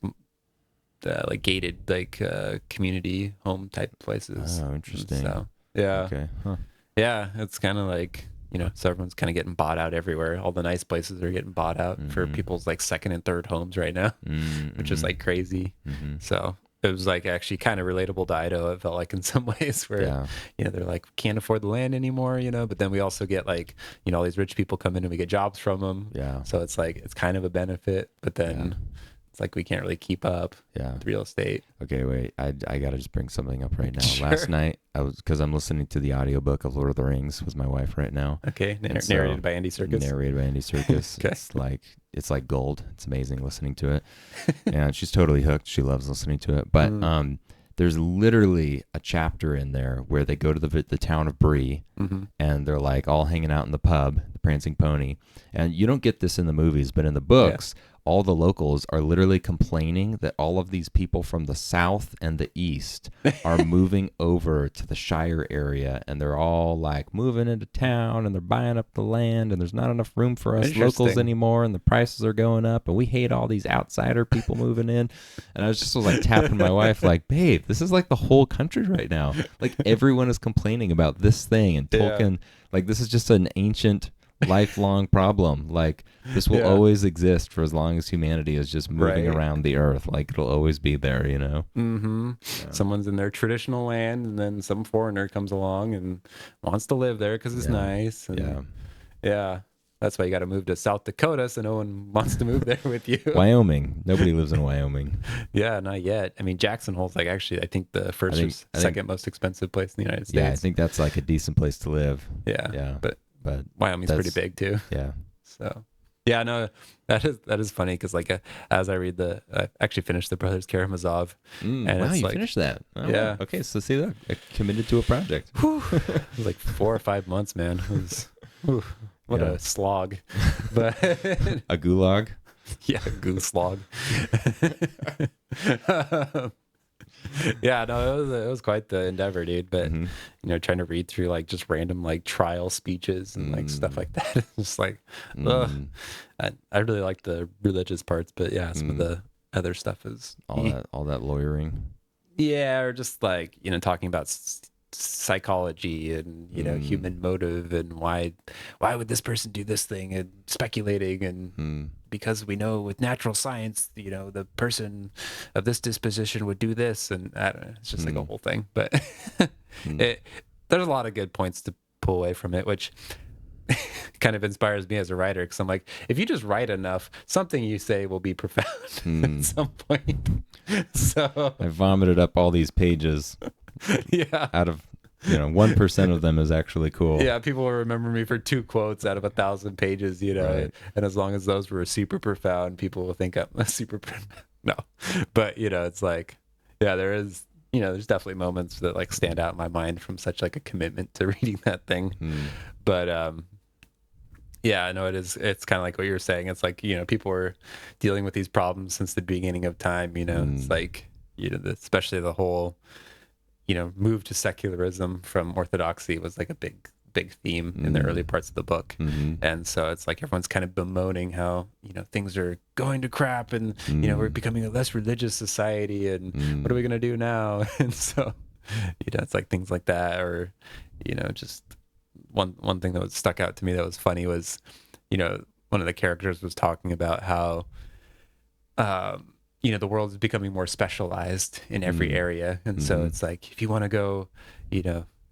like gated like community home type places. Oh, interesting. So yeah, Okay. Huh. yeah, it's kind of like, so everyone's kind of getting bought out everywhere. All the nice places are getting bought out for people's like second and third homes right now, which is like crazy. So it was like actually kind of relatable to Idaho. It felt like in some ways where, they're like, can't afford the land anymore, but then we also get like, all these rich people come in and we get jobs from them. Yeah. So it's like, it's kind of a benefit, but then it's like we can't really keep up with real estate. Okay, wait. I got to just bring something up right now. Sure. Last night, because I'm listening to the audiobook of Lord of the Rings with my wife right now. Okay, narrated by Andy Serkis. Narrated by Andy Serkis. Okay. It's like gold. It's amazing listening to it. And she's totally hooked. She loves listening to it. But there's literally a chapter in there where they go to the town of Bree, and they're like all hanging out in the pub, the Prancing Pony. And you don't get this in the movies, but in the books, all the locals are literally complaining that all of these people from the south and the east are moving over to the Shire area, and they're all like moving into town, and they're buying up the land, and there's not enough room for us locals anymore, and the prices are going up, and we hate all these outsider people moving in. And I was like tapping my wife like, babe, this is like the whole country right now. Like everyone is complaining about this thing, and Tolkien, like this is just an ancient lifelong problem. Like this will always exist for as long as humanity is just moving around the earth. Like it'll always be there, Someone's in their traditional land, and then some foreigner comes along and wants to live there because it's nice. And that's why you got to move to South Dakota, so no one wants to move there with you. Wyoming, nobody lives in Wyoming. Yeah, not yet. I mean, Jackson Hole's like actually I think the first or second most expensive place in the United States. Yeah, I think that's like a decent place to live. Yeah. But Wyoming's pretty big too. Yeah. So yeah, no, that is funny because like as I read I actually finished the Brothers Karamazov. And wow, you finished that? Oh, yeah. Okay, so see that I committed to a project. It was like 4 or 5 months, man. It was what a slog, but a gulag. Yeah, a goose slog. Yeah, no, it was quite the endeavor, dude. But trying to read through like just random like trial speeches and like stuff like that, it's just like, I really like the religious parts, but yeah, some of the other stuff is all that lawyering. Yeah, or just like talking about psychology and human motive and why would this person do this thing and speculating and because we know with natural science the person of this disposition would do this, and I don't know, it's just like a whole thing. But there's a lot of good points to pull away from it, which kind of inspires me as a writer, because I'm like, if you just write enough, something you say will be profound at some point. So I vomited up all these pages. Yeah. Out of 1% of them is actually cool. Yeah, people will remember me for 2 quotes out of 1,000 pages, Right. And as long as those were super profound, people will think I'm a super profound. No, but it's like, yeah, there is, there's definitely moments that like stand out in my mind from such like a commitment to reading that thing. But yeah, I know it's kind of like what you're saying. It's like people were dealing with these problems since the beginning of time. It's like especially the whole move to secularism from orthodoxy was like a big theme in the early parts of the book. And so it's like everyone's kind of bemoaning how things are going to crap, and we're becoming a less religious society, and what are we going to do now? And so it's like things like that, or just one thing that was stuck out to me that was funny was one of the characters was talking about how the world is becoming more specialized in every area. And so it's like, if you want to go,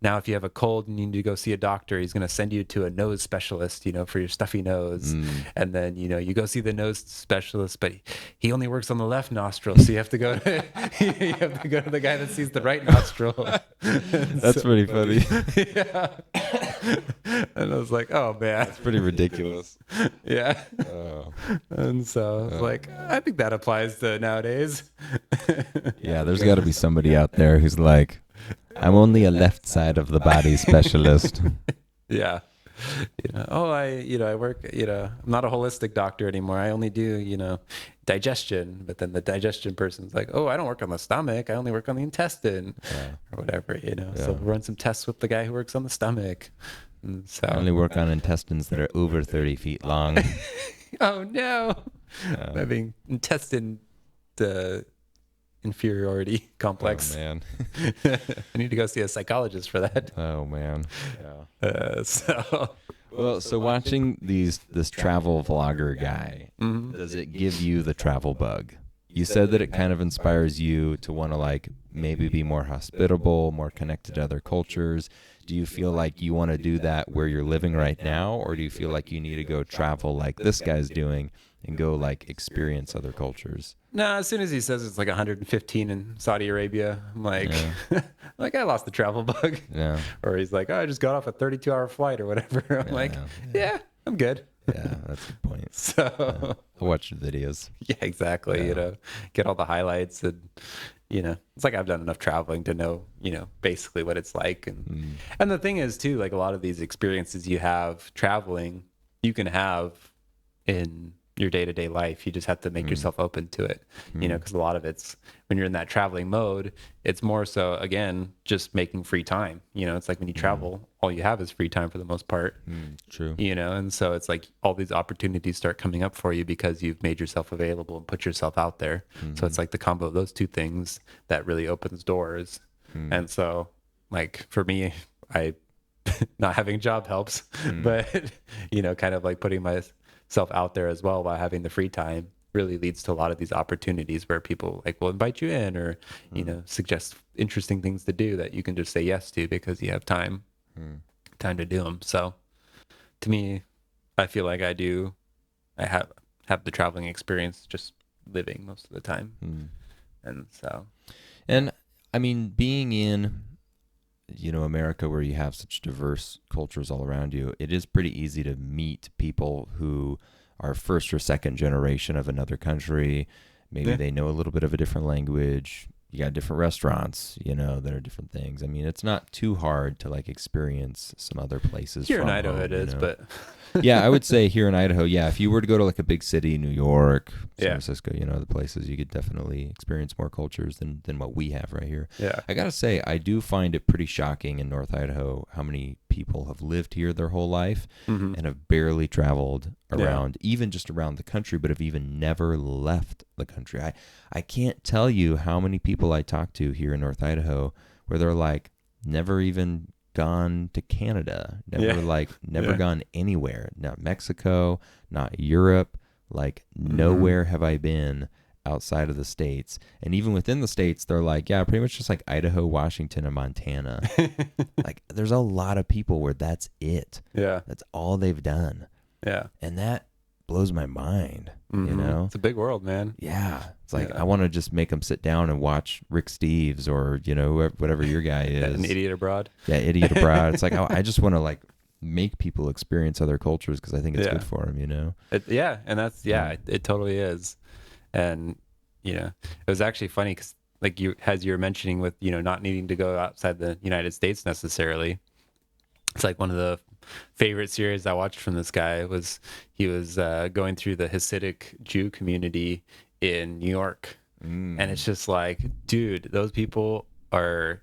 now if you have a cold and you need to go see a doctor, he's going to send you to a nose specialist, for your stuffy nose. And then, you go see the nose specialist, but he only works on the left nostril. So you have to go to, the guy that sees the right nostril. That's pretty funny. Yeah. And I was like, oh man, that's pretty ridiculous. Yeah. And so I was like, I think that applies to nowadays. Yeah, there's got to be somebody out there who's like, I'm only a left side of the body specialist. Yeah. I work, I'm not a holistic doctor anymore. I only do, digestion. But then the digestion person's like, oh, I don't work on the stomach. I only work on the intestine or whatever, So we'll run some tests with the guy who works on the stomach. And so I only work on intestines that are over 30 feet long. Oh, no. Having inferiority complex. Oh man. I need to go see a psychologist for that. Oh man. Yeah. So Well, so watching this travel vlogger guy, does it give you the travel bug? You said that it kind of inspires you to want to like maybe be more hospitable, more connected to other cultures. Do you feel like you want to do that where you're living right now, or do you feel like you need to go travel like this guy's doing and go like experience other cultures? no, as soon as he says it's like 115 in Saudi Arabia, I'm like, like I lost the travel bug. Yeah. Or he's like, oh, I just got off a 32-hour flight or whatever. I'm like, yeah, I'm good. Yeah, that's a good point. So I watch the videos. yeah, exactly. Yeah. You know, get all the highlights, and you know, it's like I've done enough traveling to know, you know, basically what it's like. And the thing is too, like a lot of these experiences you have traveling, you can have in your day-to-day life. You just have to make yourself open to it, you know, because a lot of it's when you're in that traveling mode, it's more so again just making free time. You know, it's like when you travel, all you have is free time for the most part. True. You know, and so it's like all these opportunities start coming up for you because you've made yourself available and put yourself out there. So it's like the combo of those two things that really opens doors. And so like for me, I not having a job helps, but you know, kind of like putting myself out there as well while having the free time really leads to a lot of these opportunities where people like will invite you in or you know suggest interesting things to do that you can just say yes to because you have time to do them. So to me, I feel like I have the traveling experience just living most of the time. And so And I mean, being in, you know, America where you have such diverse cultures all around you, it is pretty easy to meet people who are first or second generation of another country. Maybe they know a little bit of a different language. You got different restaurants, you know, that are different things. I mean, it's not too hard to like experience some other places. here in from Idaho home, it is, you know? but Yeah, I would say here in Idaho, yeah, if you were to go to like a big city, New York, San Yeah. Francisco, you know, the places, you could definitely experience more cultures than what we have right here. yeah. I gotta say, I do find it pretty shocking in North Idaho how many people have lived here their whole life and have barely traveled around, even just around the country, but have even never left the country. I can't tell you how many people I talk to here in North Idaho where they're like, never even gone to Canada, never gone anywhere, not Mexico, not Europe, like nowhere have I been outside of the States. And even within the States, they're like, yeah, pretty much just like Idaho, Washington, and Montana. Like there's a lot of people where that's it. Yeah. That's all they've done. Yeah. And that blows my mind, you know? It's a big world, man. Yeah. It's like, I want to just make them sit down and watch Rick Steves or, you know, whatever your guy is. An Idiot Abroad. Yeah, Idiot Abroad. It's like, I just want to like make people experience other cultures because I think it's good for them, you know? And that's, it totally is. And, you know, it was actually funny because like as you were mentioning with, you know, not needing to go outside the United States necessarily. It's like one of the favorite series I watched from this guy was he was going through the Hasidic Jew community in New York. And it's just like, dude, those people are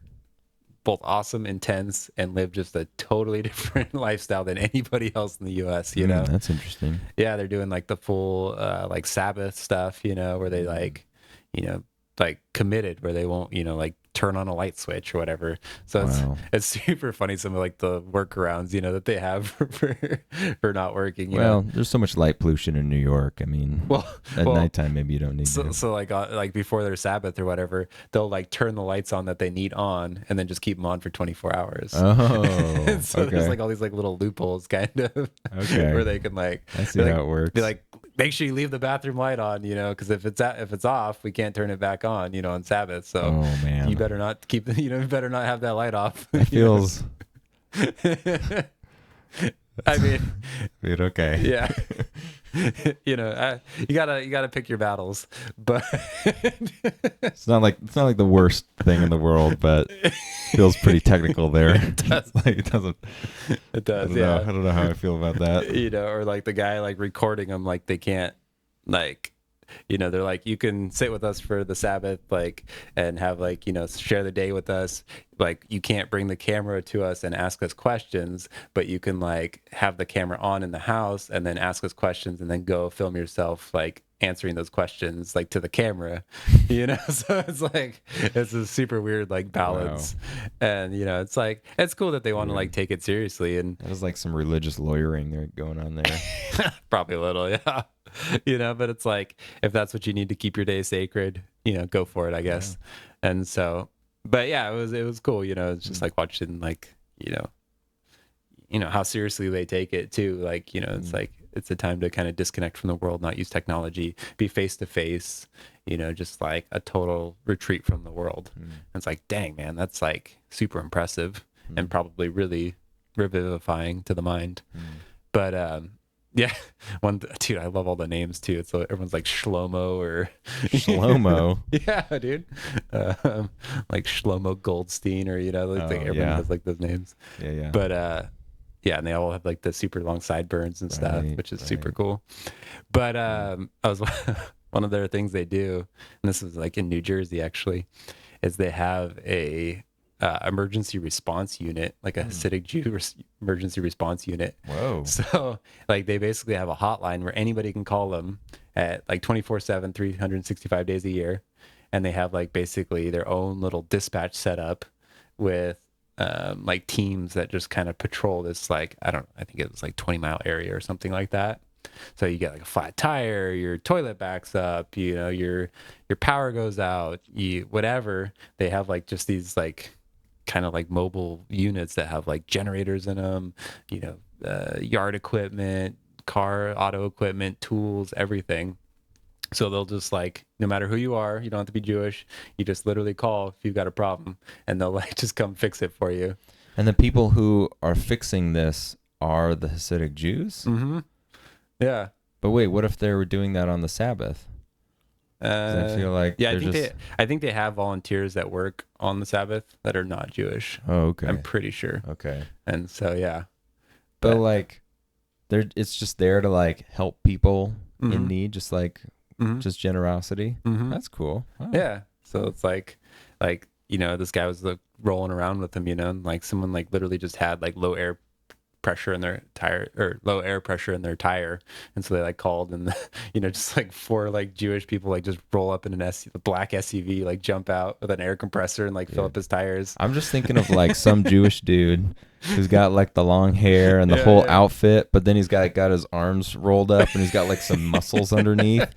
both awesome, intense, and live just a totally different lifestyle than anybody else in the U.S., you know? That's interesting. Yeah, they're doing like the full like Sabbath stuff, you know, where they like, you know, like committed where they won't, you know, like turn on a light switch or whatever. So it's super funny, some of like the workarounds, you know, that they have for not working. Well, there's so much light pollution in New York. I mean, at nighttime maybe you don't need to. So like before their Sabbath or whatever, they'll like turn the lights on that they need on and then just keep them on for 24 hours. Oh, so there's like all these like little loopholes kind of where they can like, I see how it works. Be like, make sure you leave the bathroom light on, you know, because if it's off, we can't turn it back on, you know, on Sabbath. So man, you better not keep, you know, you better not have that light off. It feels. I mean, okay. Yeah. You know, you gotta pick your battles, but it's not like the worst thing in the world, but it feels pretty technical there. It does. It doesn't. It does. I don't know how I feel about that. You know, or like the guy like recording them, like they can't like they're like, you can sit with us for the Sabbath, like, and have like, share the day with us. Like, you can't bring the camera to us and ask us questions, but you can like have the camera on in the house and then ask us questions and then go film yourself like answering those questions like to the camera, so it's like it's a super weird like Wow. balance. And it's like it's cool that they want to like Weird. take it seriously, and That is like some religious lawyering there going on there. probably a little, yeah. But it's like if that's what you need to keep your day sacred, go for it, I Yeah. guess. And so, but yeah, it was cool. It's just Mm. like watching like how seriously they take it too. Like it's Mm. like it's a time to kind of disconnect from the world, not use technology, be face to face. Just like a total retreat from the world. Mm. And it's like, dang man, that's like super impressive and Mm. probably really revivifying to the mind. Mm. But yeah, dude, I love all the names too. It's like, everyone's like Shlomo or Shlomo. yeah, dude, like Shlomo Goldstein or like, Oh, everyone yeah. has like those names. Yeah, yeah. But yeah, and they all have like the super long sideburns and stuff, Right, which is right. super cool. But Mm. I was one of their things they do, and this is like in New Jersey actually, is they have a emergency response unit, like a Mm. Hasidic Jew emergency response unit. Whoa. So like they basically have a hotline where anybody can call them at like 24/7, 365 days a year. And they have like basically their own little dispatch set up with like teams that just kind of patrol this, like, I think it was like 20-mile area or something like that. So you get like a flat tire, your toilet backs up, your power goes out, whatever. They have like just these like kind of like mobile units that have like generators in them, yard equipment, car, auto equipment, tools, everything. So they'll just like, no matter who you are, you don't have to be Jewish. You just literally call if you've got a problem, and they'll like just come fix it for you. And the people who are fixing this are the Hasidic Jews? Mm-hmm. Yeah. But wait, what if they were doing that on the Sabbath? 'Cause I feel like Yeah, they're just... I think they have volunteers that work on the Sabbath that are not Jewish. Oh, okay. I'm pretty sure. Okay. And so yeah. But like, it's just there to like help people in Mhm. need, just like Mhm. just generosity. Mhm. That's cool. Wow. Yeah. So it's like this guy was like rolling around with him, and like someone like literally just had like low air pressure in their tire, or low air pressure in their tire, and so they like called, and just like four like Jewish people like just roll up in a black SUV, like jump out with an air compressor and like fill Dude. up his tires. I'm just thinking of like some Jewish dude who's got like the long hair and the Yeah, whole yeah. outfit, but then he's got his arms rolled up and he's got like some muscles underneath.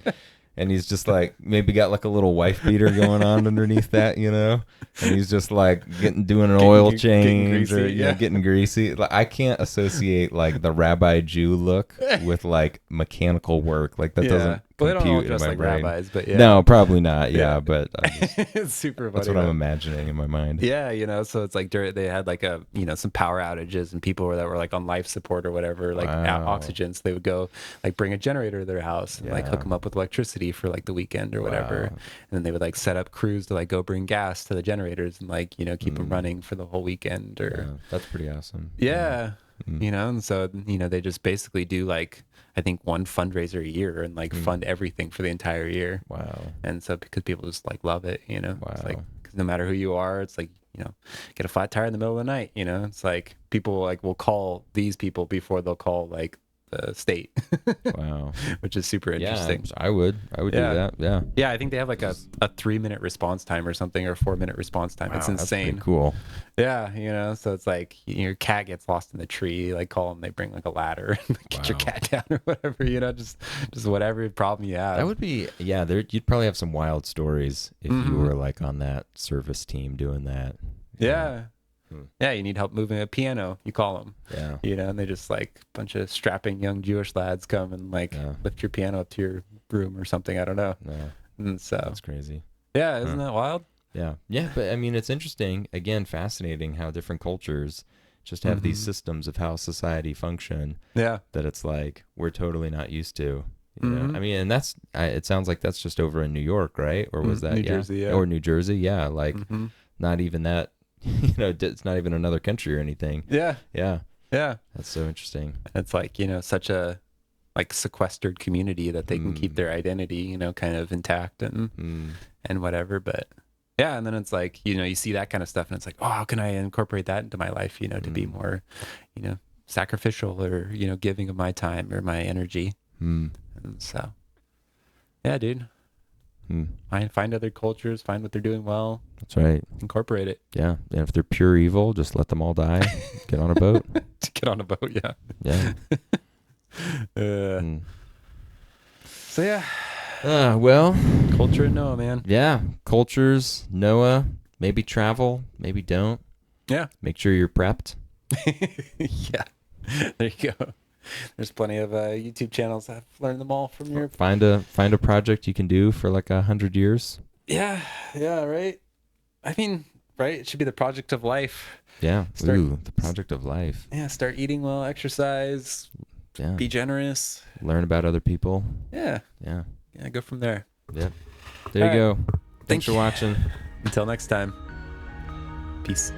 And he's just like maybe got like a little wife beater going on underneath that, and he's just like doing an oil change or greasy, yeah. getting greasy. Like, I can't associate like the rabbi Jew look with like mechanical work. Like that doesn't Well, they don't all compute in dress my like brain. rabbis, but yeah. No, probably not. Yeah, Yeah. but It's super funny. that's what I'm though. imagining in my mind. Yeah, so it's like they had like some power outages, and people that were like on life support or whatever, like Wow. oxygen. So they would go like bring a generator to their house and like hook Yeah. them up with electricity for like the weekend or whatever. Wow. And then they would like set up crews to like go bring gas to the generators and like, keep them running for the whole weekend Yeah, or that's pretty awesome. yeah. Mm. And so, they just basically do like, I think one fundraiser a year and like fund everything for the entire year. Wow. And so because people just like love it, it's like, Wow. because no matter who you are, it's like, get a flat tire in the middle of the night, it's like people like will call these people before they'll call like the state, Wow. which is super interesting. Yeah, I would do Yeah. that. Yeah. Yeah, I think they have like a 3-minute response time or something, or a 4-minute response time. It's Wow, that's pretty insane. cool. Yeah, so it's like your cat gets lost in the tree, like call them, they bring like a ladder and get your Wow. cat down or whatever, just whatever problem you have. That would be, yeah, you'd probably have some wild stories if you Mhm. were like on that service team doing that. Yeah. Hmm. Yeah, you need help moving a piano, you call them. Yeah. And they just like a bunch of strapping young Jewish lads come and like Yeah. lift your piano up to your room or something. I don't know. No, And so, that's crazy. yeah, isn't that wild? Yeah. Yeah. But I mean, it's interesting, again, fascinating how different cultures just have these Mhm. systems of how society function Yeah. that it's like we're totally not used to. You know? Mhm. I mean, and it sounds like that's just over in New York, right? Or was that New Jersey, yeah. Or New Jersey, yeah. Like Mhm. not even that, it's not even another country or anything. Yeah. Yeah, Yeah. that's so interesting. It's like, such a like sequestered community that they can keep their identity, you know, kind of intact and whatever. But yeah, and then it's like, you know, you see that kind of stuff and it's like, oh, how can I incorporate that into my life, you know, to be more, you know, sacrificial or, you know, giving of my time or my energy. And so, yeah, dude, find other cultures, find what they're doing well. That's right. Incorporate it. Yeah. And if they're pure evil, just let them all die. Get on a boat. Get on a boat. Yeah. Yeah. So yeah. Well, culture and Noah, man. Yeah. Cultures, Noah, maybe travel, maybe don't. Yeah. Make sure you're prepped. Yeah. There you go. There's plenty of YouTube channels. I've learned them all from your. Find a project you can do for like 100 years. Yeah. Yeah. Right. I mean, right. It should be the project of life. Yeah. The project of life. Yeah. Start eating well, exercise. Yeah. Be generous. Learn about other people. Yeah. Yeah. Yeah. Go from there. Yep. There you go. Thanks for watching. Until next time. Peace.